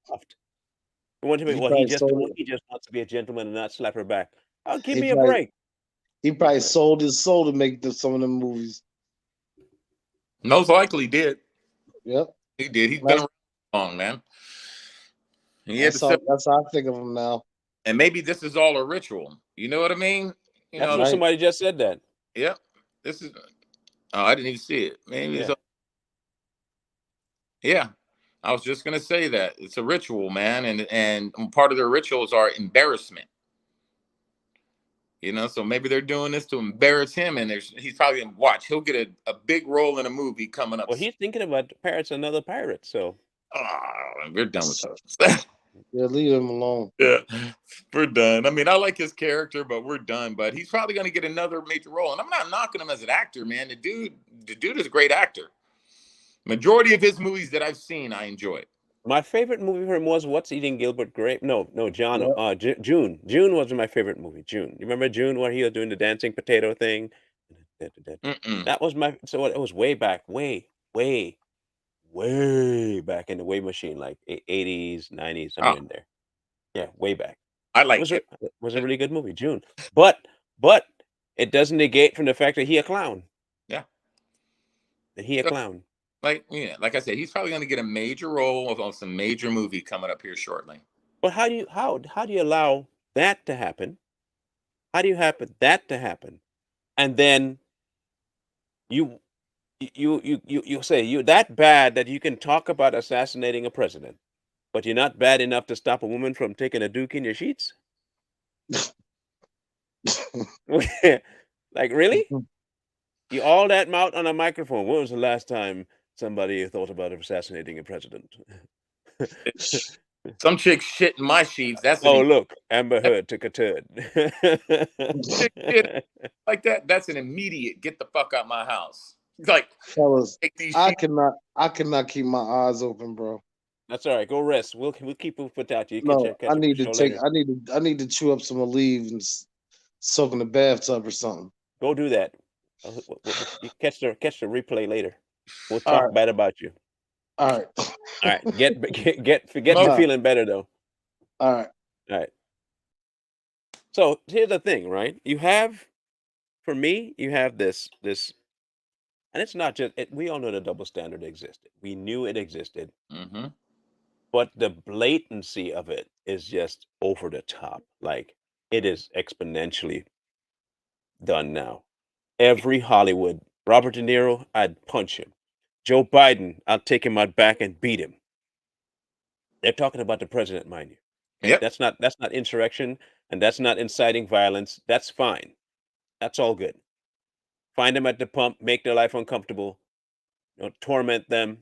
Soft. Want to be, He well, probably he sold it. just wants to be a gentleman and not slap her back. Oh, give He me a probably- break. He probably sold his soul to make some of them movies. most likely did. Yep. He did. He's been around long, man. He had to That's sit, how I think of him now. and maybe this is all a ritual. You know what I mean? You That's know, what somebody just said that. Yep. This is. Oh, I didn't even see it. Maybe Yeah. it's. Yeah, I was just gonna say that it's a ritual, man, and part of their rituals are embarrassment. You know, so maybe they're doing this to embarrass him, and he's probably gonna watch. He'll get a big role in a movie coming up. Well, he's thinking about Pirates, another pirate. So we're done with that. Yeah, leave him alone. Yeah, we're done. I mean, I like his character, but we're done. But he's probably going to get another major role, and I'm not knocking him as an actor, man. The dude is a great actor. Majority of his movies that I've seen, I enjoyed. my favorite movie for him was What's Eating Gilbert Grape. No, John. Yep. June. June was my favorite movie. June. You remember June, where he was doing the dancing potato thing? That was my. So it was way back, way back in the Way Machine, like 80s, 90s, somewhere in there. Yeah, way back. I like it. Was a really good movie, June. But it doesn't negate from the fact that he a clown. Yeah. That he a clown. Like I said, he's probably going to get a major role of some major movie coming up here shortly. But how do you allow that to happen? How do you happen that to happen? And then you say you're that bad that you can talk about assassinating a president, but you're not bad enough to stop a woman from taking a duke in your sheets? Like, really? You all that mouth on a microphone. When was the last time somebody thought about assassinating a president? Some chick shit in my sheets. That's look, Amber Heard took a turd. Like that. That's an immediate get the fuck out my house. Like, fellas, take these I sheets. cannot keep my eyes open, bro. That's all right. Go rest. We'll keep it without you. No, I need to chew up some Aleve and soak in the bathtub or something. Go do that. You catch the replay later. We'll talk bad about you. All right. All right. Get to feeling better though. All right. So here's the thing, right? You have, for me, you have this And it's not just we all know the double standard existed. We knew it existed, Mm-hmm. but the blatancy of it is just over the top. Like it is exponentially done now. Every Hollywood, Robert De Niro, I'd punch him. Joe Biden, I'll take him out back and beat him. They're talking about the president, mind you. Okay? Yep. That's not insurrection, and that's not inciting violence. That's fine. That's all good. Find them at the pump, make their life uncomfortable, torment them.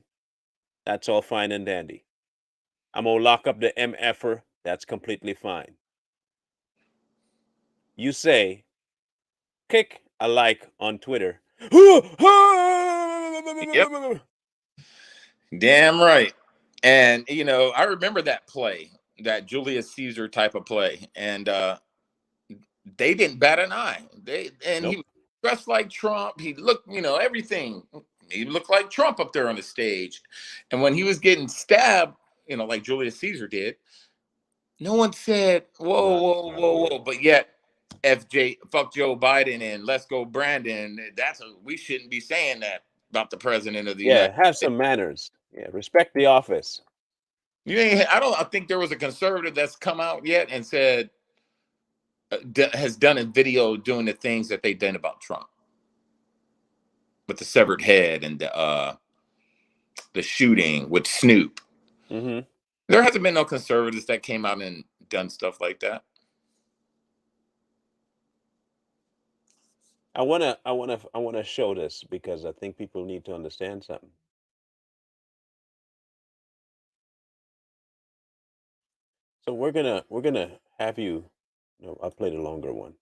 That's all fine and dandy. I'm gonna lock up the MFer. That's completely fine. You say, kick a like on Twitter. Yep. Damn right. And I remember that play, that Julius Caesar type of play, and they didn't bat an eye. He was dressed like Trump. He looked, everything. He looked like Trump up there on the stage. And when he was getting stabbed, like Julius Caesar did, no one said, whoa. But yet, fuck Joe Biden and let's go Brandon. We shouldn't be saying that about the president of the United States. Have some manners. Yeah, respect the office. I think there was a conservative that's come out yet and said, has done a video doing the things that they did about Trump with the severed head and the shooting with Snoop. Mm-hmm. There hasn't been no conservatives that came out and done stuff like that. I wanna show this because I think people need to understand something. So we're gonna have you. No, I'll play the longer one.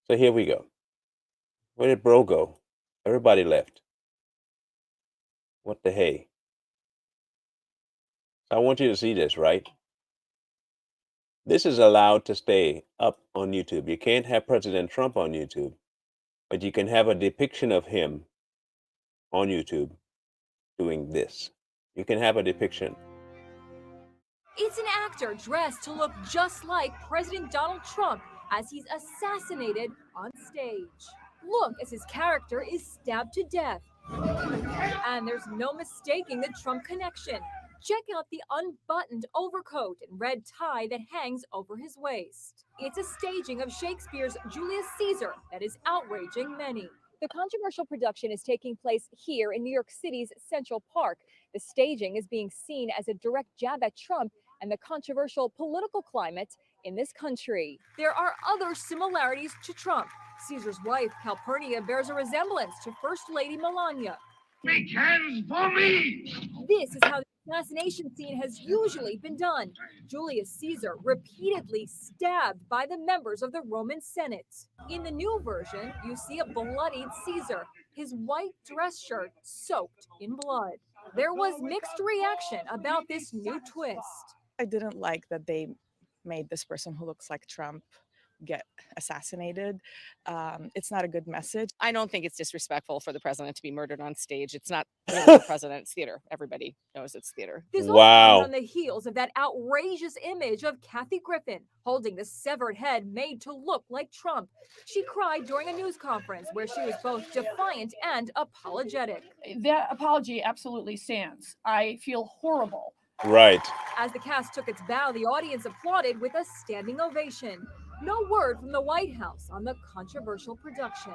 So here we go. Where did bro go? Everybody left. What the hey? I want you to see this, right? This is allowed to stay up on YouTube. You can't have President Trump on YouTube, but you can have a depiction of him on YouTube doing this. You can have a depiction. It's an actor dressed to look just like President Donald Trump as he's assassinated on stage. Look as his character is stabbed to death. And there's no mistaking the Trump connection. Check out the unbuttoned overcoat and red tie that hangs over his waist. It's a staging of Shakespeare's Julius Caesar that is outraging many. The controversial production is taking place here in New York City's Central Park. The staging is being seen as a direct jab at Trump and the controversial political climate in this country. There are other similarities to Trump. Caesar's wife, Calpurnia, bears a resemblance to First Lady Melania. Make hands for me! This is how the assassination scene has usually been done. Julius Caesar repeatedly stabbed by the members of the Roman Senate. In the new version, you see a bloodied Caesar, his white dress shirt soaked in blood. There was mixed reaction about this new twist. I didn't like that they made this person who looks like Trump get assassinated. It's not a good message. I don't think it's disrespectful for the president to be murdered on stage. It's not really the president's theater. Everybody knows it's theater. This all comes on the heels of that outrageous image of Kathy Griffin holding the severed head made to look like Trump. She cried during a news conference where she was both defiant and apologetic. That apology absolutely stands. I feel horrible. Right. As the cast took its bow, the audience applauded with a standing ovation. No word from the White House on the controversial production.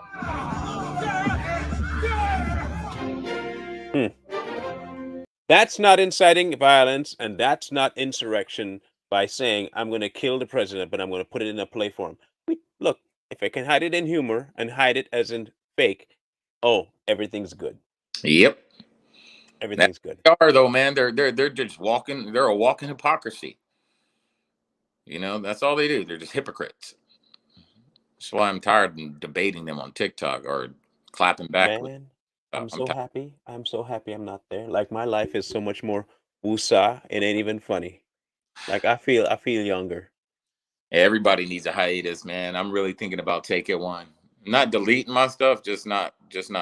That's not inciting violence, and that's not insurrection by saying, I'm going to kill the president, but I'm going to put it in a play form. Look, if I can hide it in humor and hide it as in fake, everything's good. Yep. Everything's good. They are, though, man. They're just walking. They're a walking hypocrisy. That's all they do. They're just hypocrites. That's why I'm tired of debating them on TikTok or clapping back. Man, I'm so happy. I'm so happy I'm not there. Like my life is so much more woosah. It ain't even funny. Like I feel younger. Everybody needs a hiatus, man. I'm really thinking about taking one. Not deleting my stuff, just not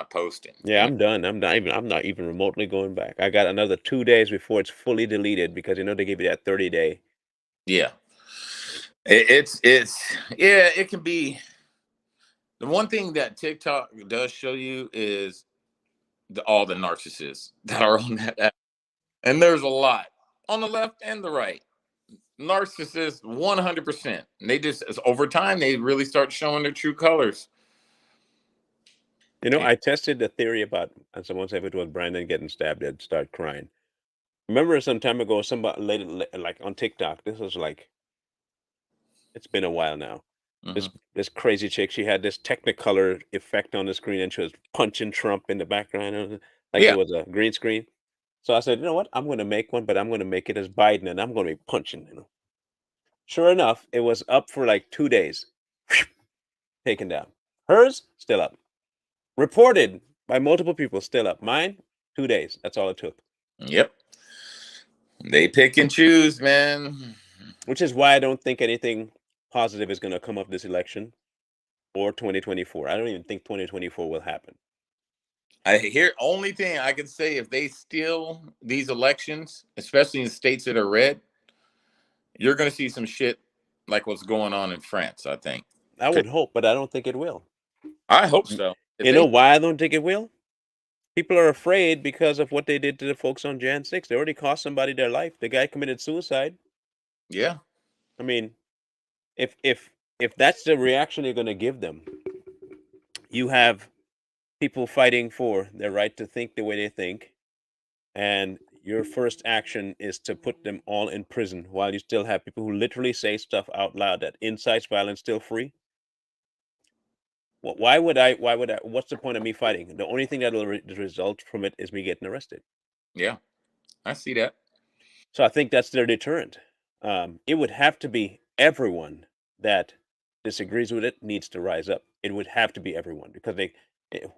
posting. Yeah, I'm done. I'm not even remotely going back. I got another 2 days before it's fully deleted because they give you that 30-day. Yeah. It can be The one thing that TikTok does show you is all the narcissists that are on that app. And there's a lot on the left and the right. Narcissists, 100%. And they just, over time, they really start showing their true colors. You know, I tested the theory about, and someone said if it was Brandon getting stabbed, they'd start crying. Remember some time ago, somebody like on TikTok, this was like, it's been a while now. This crazy chick, she had this Technicolor effect on the screen, and she was punching Trump in the background, like it was a green screen. So I said, you know what? I'm going to make one, but I'm going to make it as Biden, and I'm going to be punching. You know, sure enough, it was up for like 2 days, taken down. Hers still up. Reported by multiple people, still up. Mine, 2 days. That's all it took. Yep. They pick and choose, man. Which is why I don't think anything positive is going to come of this election or 2024. I don't even think 2024 will happen. Only thing I can say, if they steal these elections, especially in states that are red, you're going to see some shit like what's going on in France, I think. I would hope, but I don't think it will. I hope so. You know why I don't think it will? People are afraid because of what they did to the folks on Jan 6. They already cost somebody their life. The guy committed suicide. Yeah. I mean, if that's the reaction you're going to give them, you have people fighting for their right to think the way they think, and your first action is to put them all in prison while you still have people who literally say stuff out loud that incites violence still free. Why would I? What's the point of me fighting? The only thing that'll result from it is me getting arrested. Yeah, I see that. So I think that's their deterrent. It would have to be everyone that disagrees with it needs to rise up. It would have to be everyone, because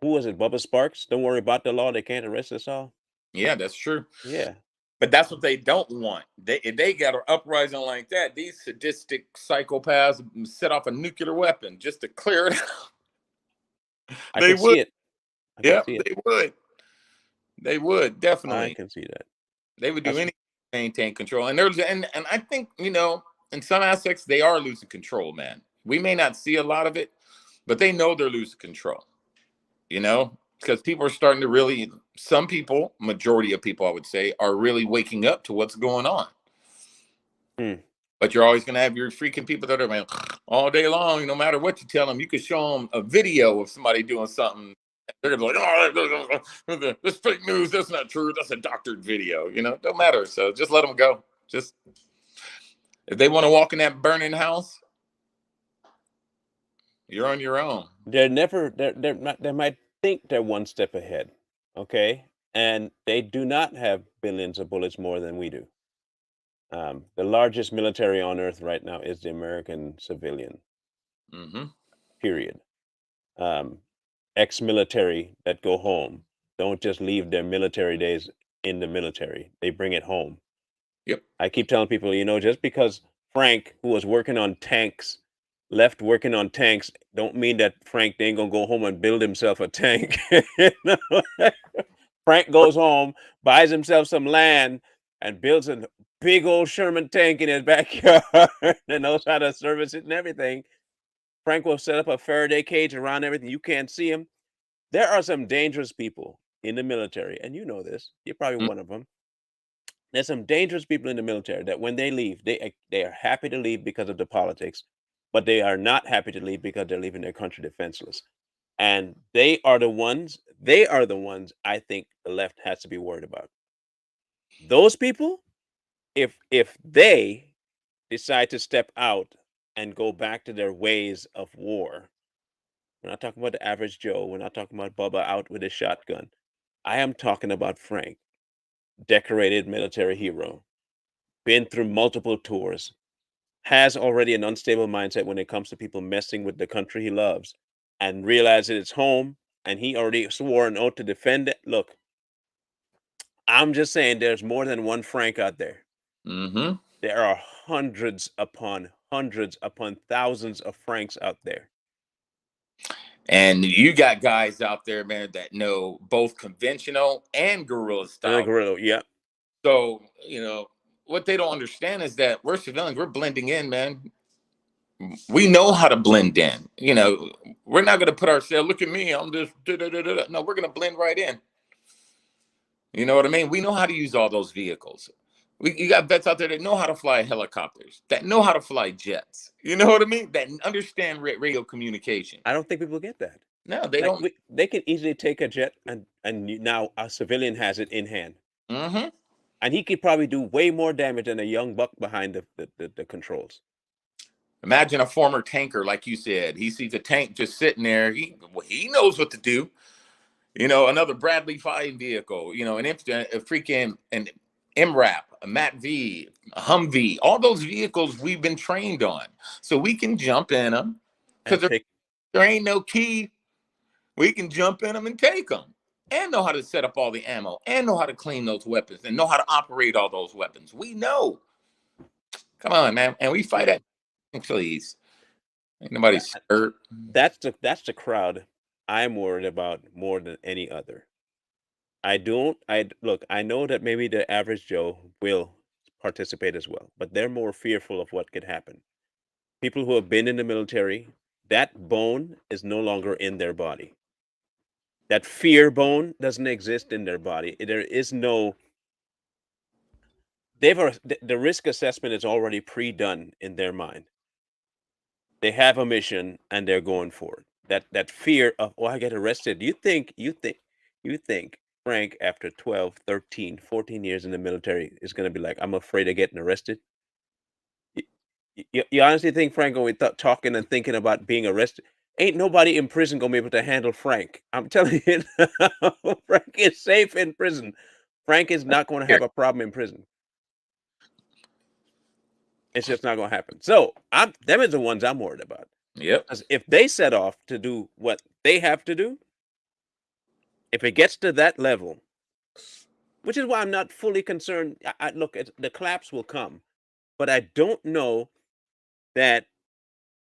who was it? Bubba Sparks? Don't worry about the law. They can't arrest us all. Yeah, that's true. Yeah. But that's what they don't want. If they got an uprising like that, these sadistic psychopaths set off a nuclear weapon just to clear it out. I can see it. Yeah, they would. They would, definitely. I can see that. They would do anything to maintain control. And I think, in some aspects, they are losing control, man. We may not see a lot of it, but they know they're losing control. Because people are starting to really, some people, majority of people, I would say, are really waking up to what's going on. But you're always going to have your freaking people that are, man, all day long, no matter what you tell them. You could show them a video of somebody doing something. They're going to be like, oh, this fake news, that's not true. That's a doctored video. Don't matter. So just let them go. Just, if they want to walk in that burning house, you're on your own. They might think they're one step ahead, okay? And they do not have billions of bullets more than we do. The largest military on earth right now is the American civilian. Period. Ex-military that go home don't just leave their military days in the military. They bring it home. Yep. I keep telling people, just because Frank, who was working on tanks, left working on tanks, don't mean that Frank ain't gonna go home and build himself a tank. Frank goes home, buys himself some land, and builds a big old Sherman tank in his backyard and knows how to service it and everything. Frank will set up a Faraday cage around everything. You can't see him. There are some dangerous people in the military, and you know this. You're probably one of them. There's some dangerous people in the military that when they leave, they are happy to leave because of the politics, but they are not happy to leave because they're leaving their country defenseless. And they are the ones I think the left has to be worried about. Those people, if they decide to step out and go back to their ways of war, we're not talking about the average Joe. We're not talking about Bubba out with a shotgun. I am talking about Frank, decorated military hero, been through multiple tours, has already an unstable mindset when it comes to people messing with the country he loves, and realizes it's home, and he already swore an oath to defend it. Look, I'm just saying there's more than one Frank out there. There are hundreds upon thousands of Franks out there. And you got guys out there, man, that know both conventional and guerrilla style. Guerrilla, yeah. So, what they don't understand is that we're civilians. We're blending in, man. We know how to blend in. You know, we're not going to put ourselves, look at me, I'm just, no, we're going to blend right in. You know what I mean? We know how to use all those vehicles. You got vets out there that know how to fly helicopters, that know how to fly jets. You know what I mean? That understand radio communication. I don't think people get that. No, they don't. They can easily take a jet and now a civilian has it in hand. Mm-hmm. And he could probably do way more damage than a young buck behind the controls. Imagine a former tanker, like you said. He sees a tank just sitting there. He knows what to do. You know, another Bradley fighting vehicle. You know, a freaking an MRAP, a MAT-V, a Humvee. All those vehicles we've been trained on, so we can jump in them because there ain't no key. We can jump in them and take them, and know how to set up all the ammo, and know how to clean those weapons, and know how to operate all those weapons. We know. Come on, man, and we fight at. Please, ain't nobody scared. That's the crowd I'm worried about more than any other. I know that maybe the average Joe will participate as well, but they're more fearful of what could happen. People who have been in the military, that bone is no longer in their body. That fear bone doesn't exist in their body. There is no. The risk assessment is already pre-done in their mind. They have a mission and they're going for it. That fear of, I get arrested. You think Frank, after 12, 13, 14 years in the military, is going to be like, I'm afraid of getting arrested? You honestly think Frank going to be talking and thinking about being arrested? Ain't nobody in prison going to be able to handle Frank. I'm telling you, Frank is safe in prison. Frank is not going to have a problem in prison. It's just not going to happen. So them are the ones I'm worried about. Yep. Because if they set off to do what they have to do, if it gets to that level, which is why I'm not fully concerned. Look, the collapse will come, but I don't know that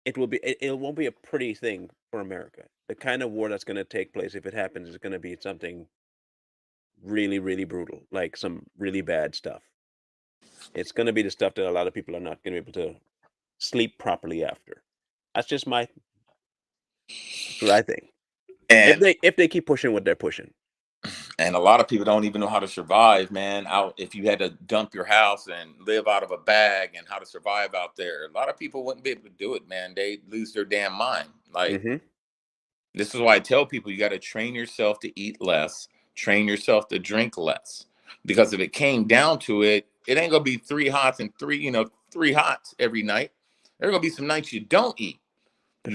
it will be. It won't be a pretty thing for America. The kind of war that's going to take place, if it happens, is going to be something really, really brutal, like some really bad stuff. It's going to be the stuff that a lot of people are not going to be able to sleep properly after. That's just what I think. And if they keep pushing what they're pushing. And a lot of people don't even know how to survive, man. If you had to dump your house and live out of a bag and how to survive out there, a lot of people wouldn't be able to do it, man. They lose their damn mind. Like, This is why I tell people you got to train yourself to eat less, train yourself to drink less. Because if it came down to it, it ain't gonna be 3 hots and 3 hots every night. There's gonna be some nights you don't eat.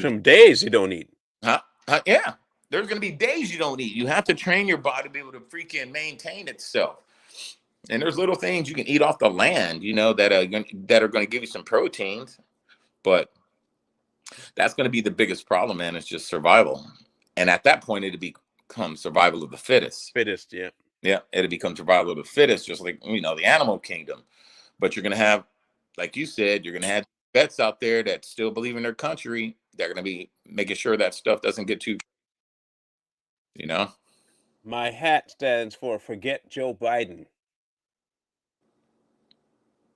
Some days you don't eat. Yeah. There's gonna be days you don't eat. You have to train your body to be able to freaking maintain itself. And there's little things you can eat off the land, that are gonna give you some proteins. But that's gonna be the biggest problem, man. It's just survival. And at that point, it'll become survival of the fittest. Yeah. Yeah, it'll become survival of the fittest, just like, the animal kingdom. But you're going to have, like you said, you're going to have vets out there that still believe in their country. They're going to be making sure that stuff doesn't get too, My hat stands for Forget Joe Biden.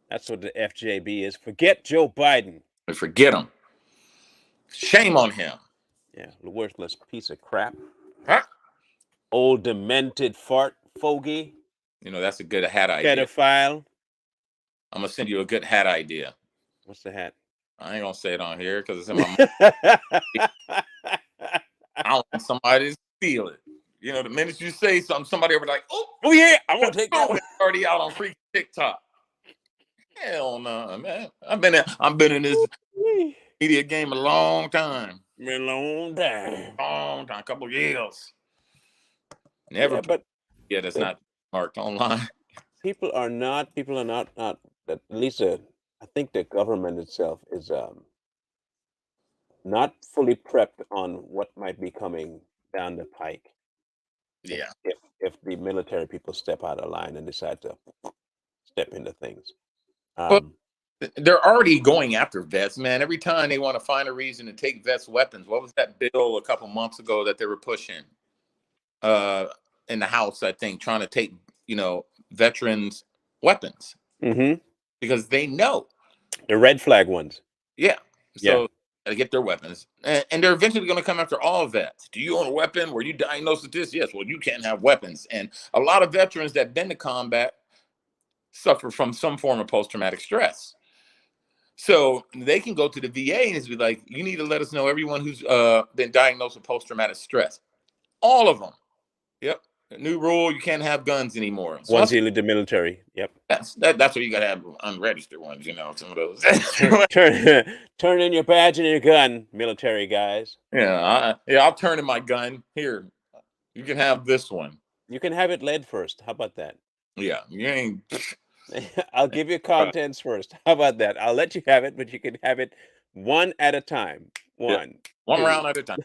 That's what the FJB is. Forget Joe Biden. Forget him. Shame on him. Yeah, the worthless piece of crap. Huh? Old demented fart fogey. That's a good hat idea. Pedophile. I'm going to send you a good hat idea. What's the hat? I ain't going to say it on here because it's in my mouth. I don't want somebody to steal it. The minute you say something, somebody will be like, oh yeah, I want to take that one. It's already out on free TikTok. Hell no, man. I've been in this media game a long time. Been a long time. Long time, a couple of years. Never, that's not marked online. People are not. At least I think the government itself is not fully prepped on what might be coming down the pike. Yeah. If the military people step out of line and decide to step into things. But they're already going after vets, man. Every time they want to find a reason to take vets' weapons. What was that bill a couple months ago that they were pushing in the House, I think, trying to take, veterans' weapons? Mm-hmm. Because they know. The red flag ones. Yeah. So they get their weapons, and they're eventually going to come after all vets. Do you own a weapon? Were you diagnosed with this? Yes. Well, you can't have weapons. And a lot of veterans that been to combat suffer from some form of post-traumatic stress. So they can go to the VA and be like, you need to let us know everyone who's been diagnosed with post-traumatic stress. All of them. Yep. New rule, you can't have guns anymore. So Once you leave the military. Yep. That's what you gotta have unregistered ones, some of those. turn in your badge and your gun, military guys. I'll turn in my gun. Here, you can have this one. You can have it lead first. How about that? Yeah, you ain't. I'll give you contents first. How about that? I'll let you have it, but you can have it one at a time. One round at a time.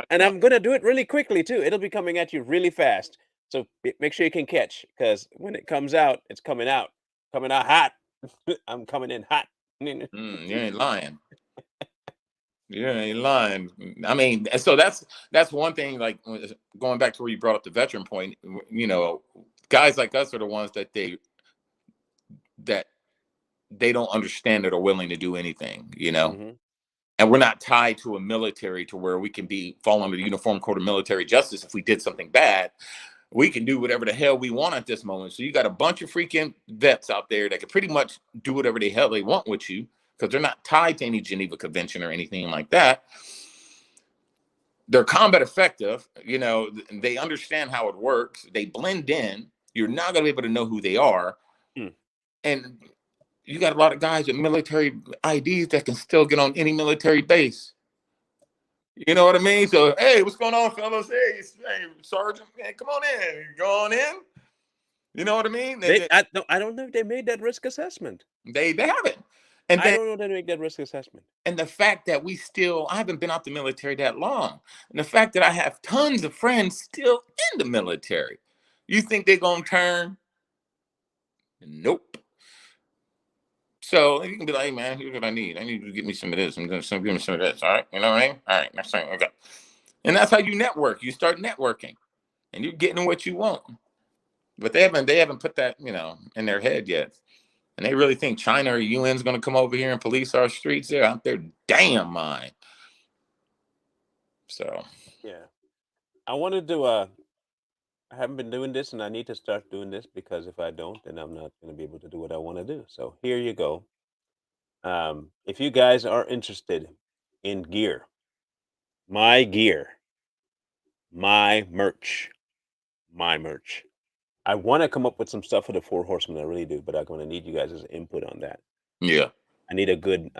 And I'm going to do it really quickly, too. It'll be coming at you really fast. So make sure you can catch, because when it comes out, it's coming out hot. I'm coming in hot. You ain't lying. You ain't lying. I mean, so that's one thing, like going back to where you brought up the veteran point, guys like us are the ones that they don't understand that are willing to do anything, Mm-hmm. And we're not tied to a military to where we can fall under the Uniform Code of Military Justice. If we did something bad, we can do whatever the hell we want at this moment. So you got a bunch of freaking vets out there that can pretty much do whatever the hell they want with you, because they're not tied to any Geneva Convention or anything like that. They're combat effective. They understand how it works. They blend in. You're not going to be able to know who they are. And you got a lot of guys with military IDs that can still get on any military base. You know what I mean? So, hey, what's going on, fellas? Hey, Sergeant, man, come on in. You go on in. You know what I mean? I don't know if they made that risk assessment. They haven't. And I don't know if they make that risk assessment. And the fact that I haven't been out the military that long. And the fact that I have tons of friends still in the military. You think they're going to turn? Nope. So you can be like, hey, man, here's what I need. I need you to get me some of this. I'm going to give me some of this. All right. You know what I mean? All right. Next thing. Okay. And that's how you network. You start networking and you're getting what you want. But they haven't put that, in their head yet. And they really think China or UN is going to come over here and police our streets. They're out their damn mind. So. Yeah. I wanted to, I haven't been doing this, and I need to start doing this, because if I don't, then I'm not going to be able to do what I want to do. So here you go. If you guys are interested in gear, my merch, I want to come up with some stuff for the Four Horsemen. I really do, but I'm going to need you guys' input on that. Yeah. I need a good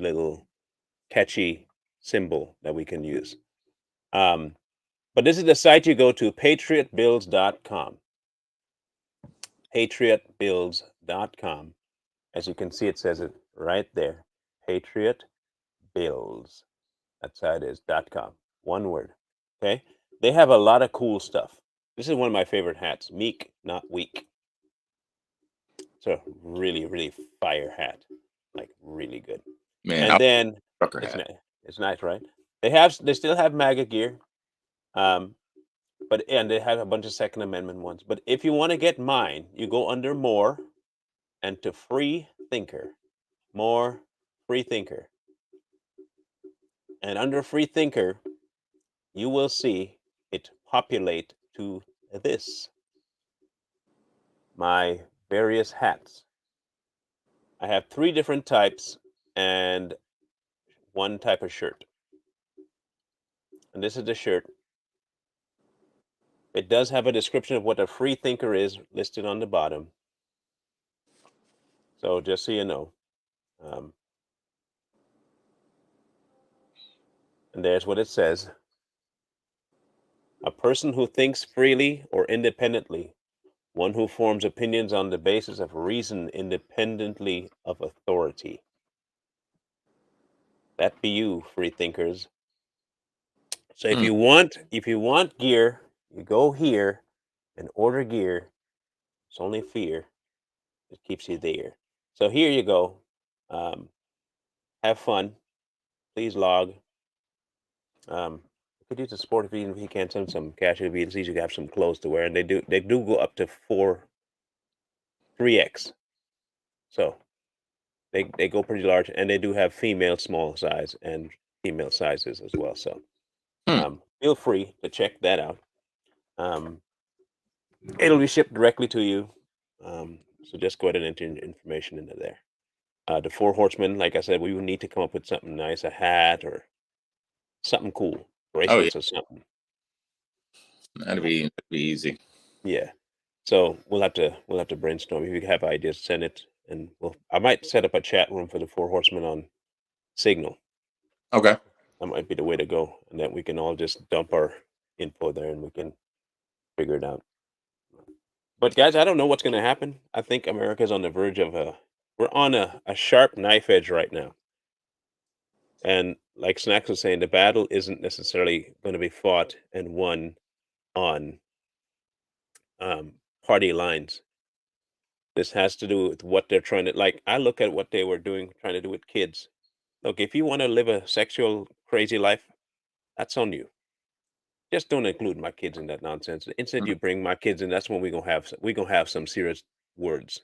little catchy symbol that we can use. But this is the site you go to, patriotbuilds.com. Patriotbuilds.com. As you can see, it says it right there. Patriot Builds. That's how it is, .com. One word. Okay? They have a lot of cool stuff. This is one of my favorite hats. Meek, not weak. It's a really, really fire hat. Like, really good. Man, and then it's nice, right? They still have MAGA gear. But they have a bunch of Second Amendment ones. But if you want to get mine, you go under More and to Free Thinker. More Free Thinker. And under Free Thinker, you will see it populate to this. My various hats. I have 3 different types and 1 type of shirt. And this is the shirt. It does have a description of what a free thinker is listed on the bottom. So just so you know. And there's what it says. A person who thinks freely or independently. One who forms opinions on the basis of reason independently of authority. That be you, free thinkers. So if you want gear, you go here and order gear. It's only fear. It keeps you there. So here you go. Have fun. Please log. Could use the support if you can't send some cash. It'd be easy to have some clothes to wear, and they do go up to 3x. So They go pretty large, and they do have female small size and female sizes as well. So feel free to check that out. It'll be shipped directly to you. So just go ahead and enter information into there. The Four Horsemen, like I said, we would need to come up with something nice, a hat or something cool, bracelets or something. That'd be easy. Yeah. So we'll have to brainstorm. If you have ideas, send it, and I might set up a chat room for the Four Horsemen on Signal. Okay. That might be the way to go, and then we can all just dump our info there, and we can figure it out. But guys, I don't know what's going to happen. I think America's on the verge of we're on a sharp knife edge right now. And like Snacks was saying, the battle isn't necessarily going to be fought and won on party lines. This has to do with what they're trying to, like, I look at what they were trying to do with kids. Look, if you want to live a sexual crazy life, that's on you. Just don't include my kids in that nonsense. Instead, you bring my kids in. That's when we're gonna have some serious words.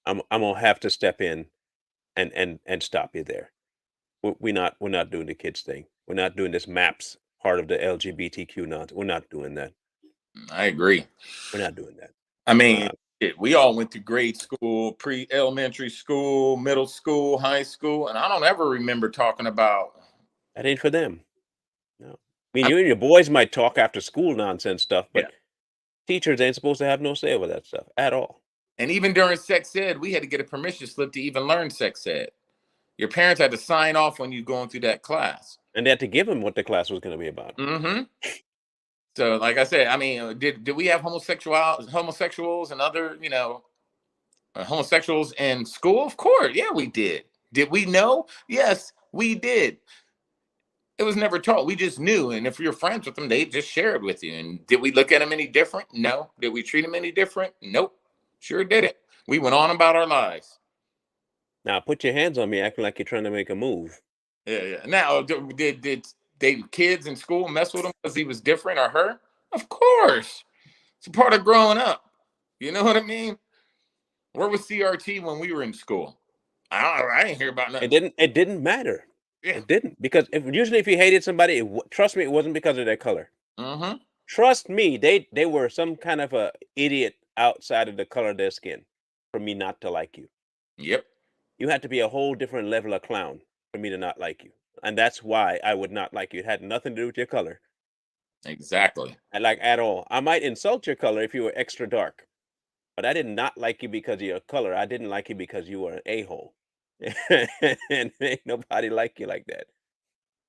I'm gonna have to step in and stop you there. We're not doing the kids thing. We're not doing this MAPS part of the LGBTQ nonsense. We're not doing that. I agree. We're not doing that. I mean, we all went through grade school, pre-elementary school, middle school, high school, and I don't ever remember talking about that. Ain't for them. No. I mean, you and your boys might talk after school nonsense stuff, but teachers ain't supposed to have no say over that stuff at all. And even during sex ed, we had to get a permission slip to even learn sex ed. Your parents had to sign off when you going through that class. And they had to give them what the class was going to be about. Mm-hmm. So, like I said, I mean, did we have homosexuals and other, homosexuals in school? Of course. Yeah, we did. Did we know? Yes, we did. It was never taught. We just knew. And if you're friends with them, they just share it with you. And did we look at them any different? No. Did we treat them any different? Nope. Sure didn't. We went on about our lives. Now, put your hands on me acting like you're trying to make a move. Yeah. Now, did kids in school mess with him because he was different or her? Of course. It's a part of growing up. You know what I mean? Where was CRT when we were in school? I didn't hear about nothing. It didn't matter. Yeah. It didn't, because usually if you hated somebody, trust me, it wasn't because of their color. Mm-hmm. Trust me, they were some kind of a idiot outside of the color of their skin for me not to like you. Yep. You had to be a whole different level of clown for me to not like you, and that's why I would not like you. It had nothing to do with your color. Exactly. At all. I might insult your color if you were extra dark, but I did not like you because of your color. I didn't like you because you were an a-hole. And ain't nobody like you like that.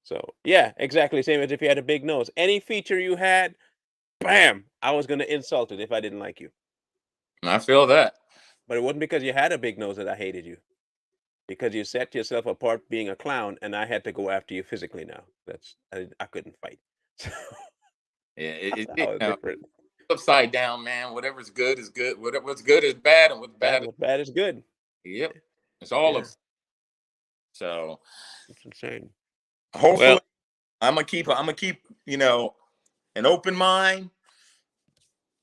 So yeah, exactly same as if you had a big nose. Any feature you had, bam, I was gonna insult it if I didn't like you. I feel that. But it wasn't because you had a big nose that I hated you. Because you set yourself apart being a clown, and I had to go after you physically now. I couldn't fight. Yeah, it's different. Upside down, man. Whatever's good is good. What's good is bad, and what's bad is good. Yep. It's all of. So it's insane. Hopefully, I'm gonna keep an open mind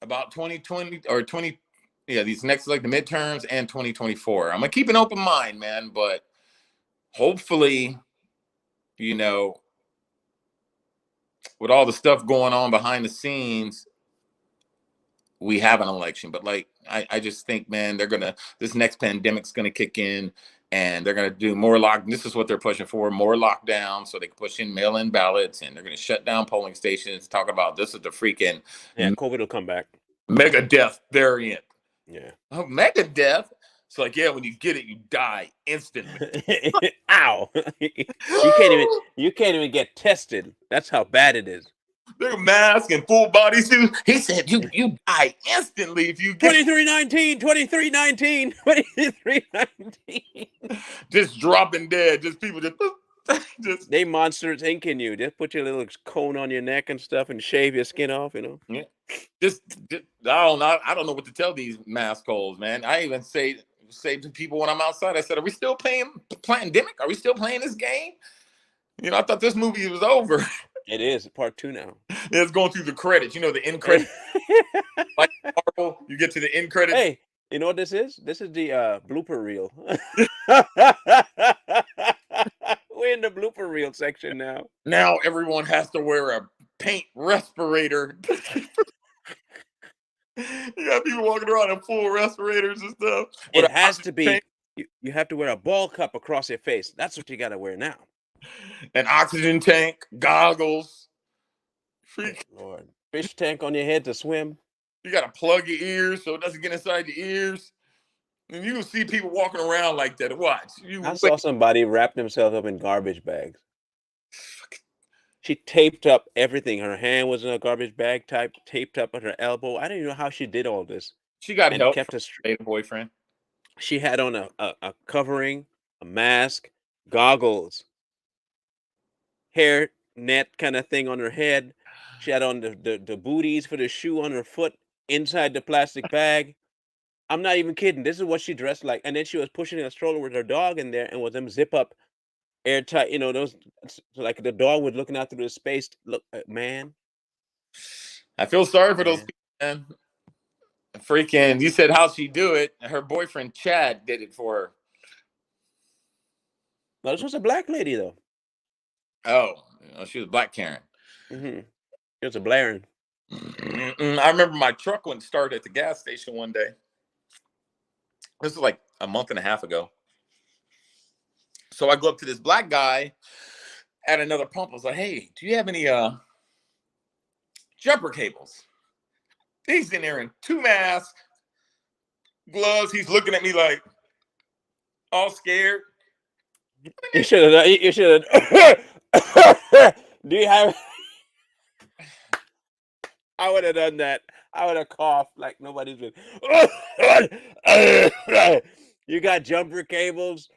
about 2020 or 20. Yeah, these next the midterms and 2024. I'm gonna keep an open mind, man. But hopefully, with all the stuff going on behind the scenes, we have an election. But I just think, man, this next pandemic's gonna kick in. And they're going to do more this is what they're pushing for, more lockdown, so they can push in mail-in ballots, and they're going to shut down polling stations, talk about this is the freaking... Yeah, COVID will come back. Mega death variant. Yeah. Oh, mega death? It's like, yeah, when you get it, you die instantly. Ow. You can't even get tested. That's how bad it is. They're mask and full body suit. He said you die instantly if you get 2319. Just dropping dead. Just people just they monsters inking you. Just put your little cone on your neck and stuff and shave your skin off, Yeah. Just I don't know what to tell these mask holes, man. I even say to people when I'm outside, I said, are we still playing pandemic? Are we still playing this game? I thought this movie was over. It is part 2 now. It's going through the credits. The end credits. Like Marvel, you get to the end credits. Hey, You know what this is? This is the blooper reel. We're in the blooper reel section now. Now everyone has to wear a paint respirator. You got people walking around in full respirators and stuff. with It an has to oxygen be. tank- You have to wear a ball cup across your face. That's what you got to wear now. an oxygen tank, goggles. Good Lord, fish tank on your head to swim. You got to plug your ears so it doesn't get inside your ears. And you can see people walking around like that. Watch. I saw somebody wrap themselves up in garbage bags. She taped up everything. Her hand was in a garbage bag, taped up at her elbow. I don't even know how she did all this. She got and help kept from a her boyfriend. She had on a covering, a mask, goggles, hair net kind of thing on her head. She had on the booties for the shoe on her foot inside the plastic bag. I'm not even kidding. This is what she dressed like. And then she was pushing a stroller with her dog in there and with them zip up airtight, those like the dog was looking out through the space. Look, man. I feel sorry for those people, man. Freaking, you said how'd she do it? Her boyfriend Chad did it for her. Well, this was a black lady though. Oh, she was Black Karen. Mm-hmm. It was a blaring. I remember my truck wouldn't start at the gas station one day. This was like a month and a half ago. So I go up to this black guy at another pump. I was like, hey, do you have any jumper cables? He's in there in 2 masks, gloves. He's looking at me like all scared. You should have. You should have. Do you have? I would have done that. I would have coughed like nobody's been. You got jumper cables?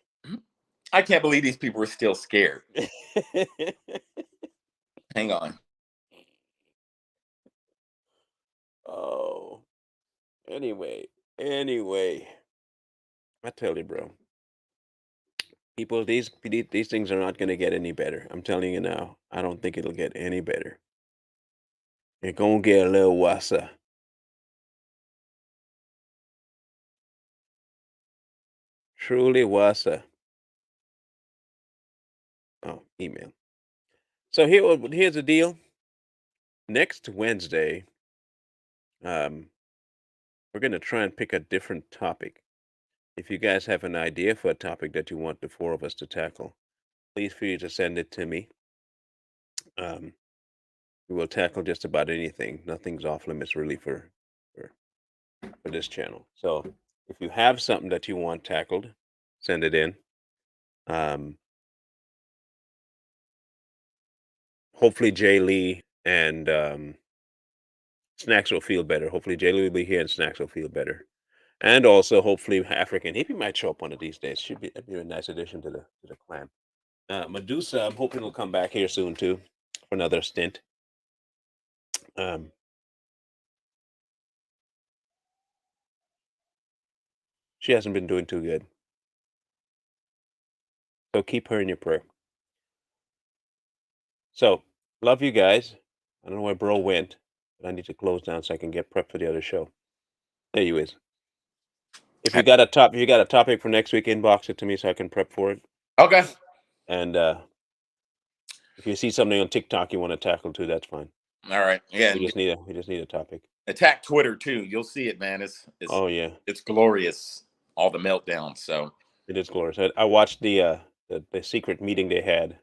I can't believe these people are still scared. Hang on. Oh. Anyway. I tell you, bro. People, these things are not going to get any better. I'm telling you now. I don't think it'll get any better. It's going to get a little worse. Truly worse. Oh, email. So here's the deal. Next Wednesday, we're going to try and pick a different topic. If you guys have an idea for a topic that you want the 4 of us to tackle, please feel free to send it to me. We will tackle just about anything. Nothing's off limits really for this channel. So if you have something that you want tackled, send it in. Hopefully Jay Lee and Snacks will feel better. Hopefully Jay Lee will be here and Snacks will feel better. And also hopefully African Hippie might show up one of these days. That'd be a nice addition to the clan. Medusa, I'm hoping will come back here soon too for another stint. She hasn't been doing too good. So keep her in your prayer. So, love you guys. I don't know where bro went, but I need to close down so I can get prepped for the other show. There you is. If you got a topic for next week, inbox it to me so I can prep for it. Okay. And if you see something on TikTok you want to tackle too, that's fine. All right. Yeah. We just need a topic. Attack Twitter too. You'll see it, man. It's oh yeah. It's glorious. All the meltdowns. So it is glorious. I watched the secret meeting they had.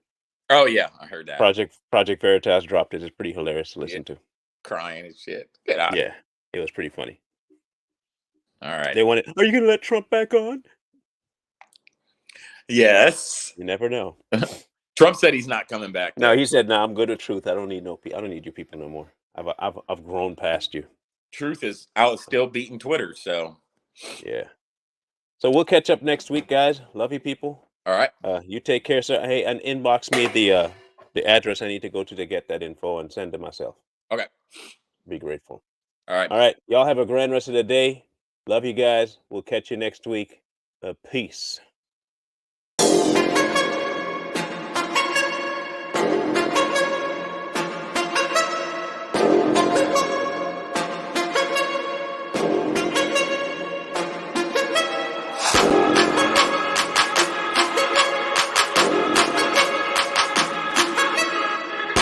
Oh yeah, I heard that. Project Veritas dropped it. It's pretty hilarious to listen to. Crying and shit. Get out. Yeah, it was pretty funny. All right. They wanted. Are you gonna let Trump back on? Yes. You never know. Trump said he's not coming back. No, he said, "No, I'm good with truth. I don't need I don't need you people no more. I've grown past you." Truth is out, still beating Twitter. So yeah. So we'll catch up next week, guys. Love you, people. All right. You take care, sir. Hey, and inbox me the address I need to go to get that info and send it myself. Okay. Be grateful. All right. All right. Y'all have a grand rest of the day. Love you guys. We'll catch you next week. Peace.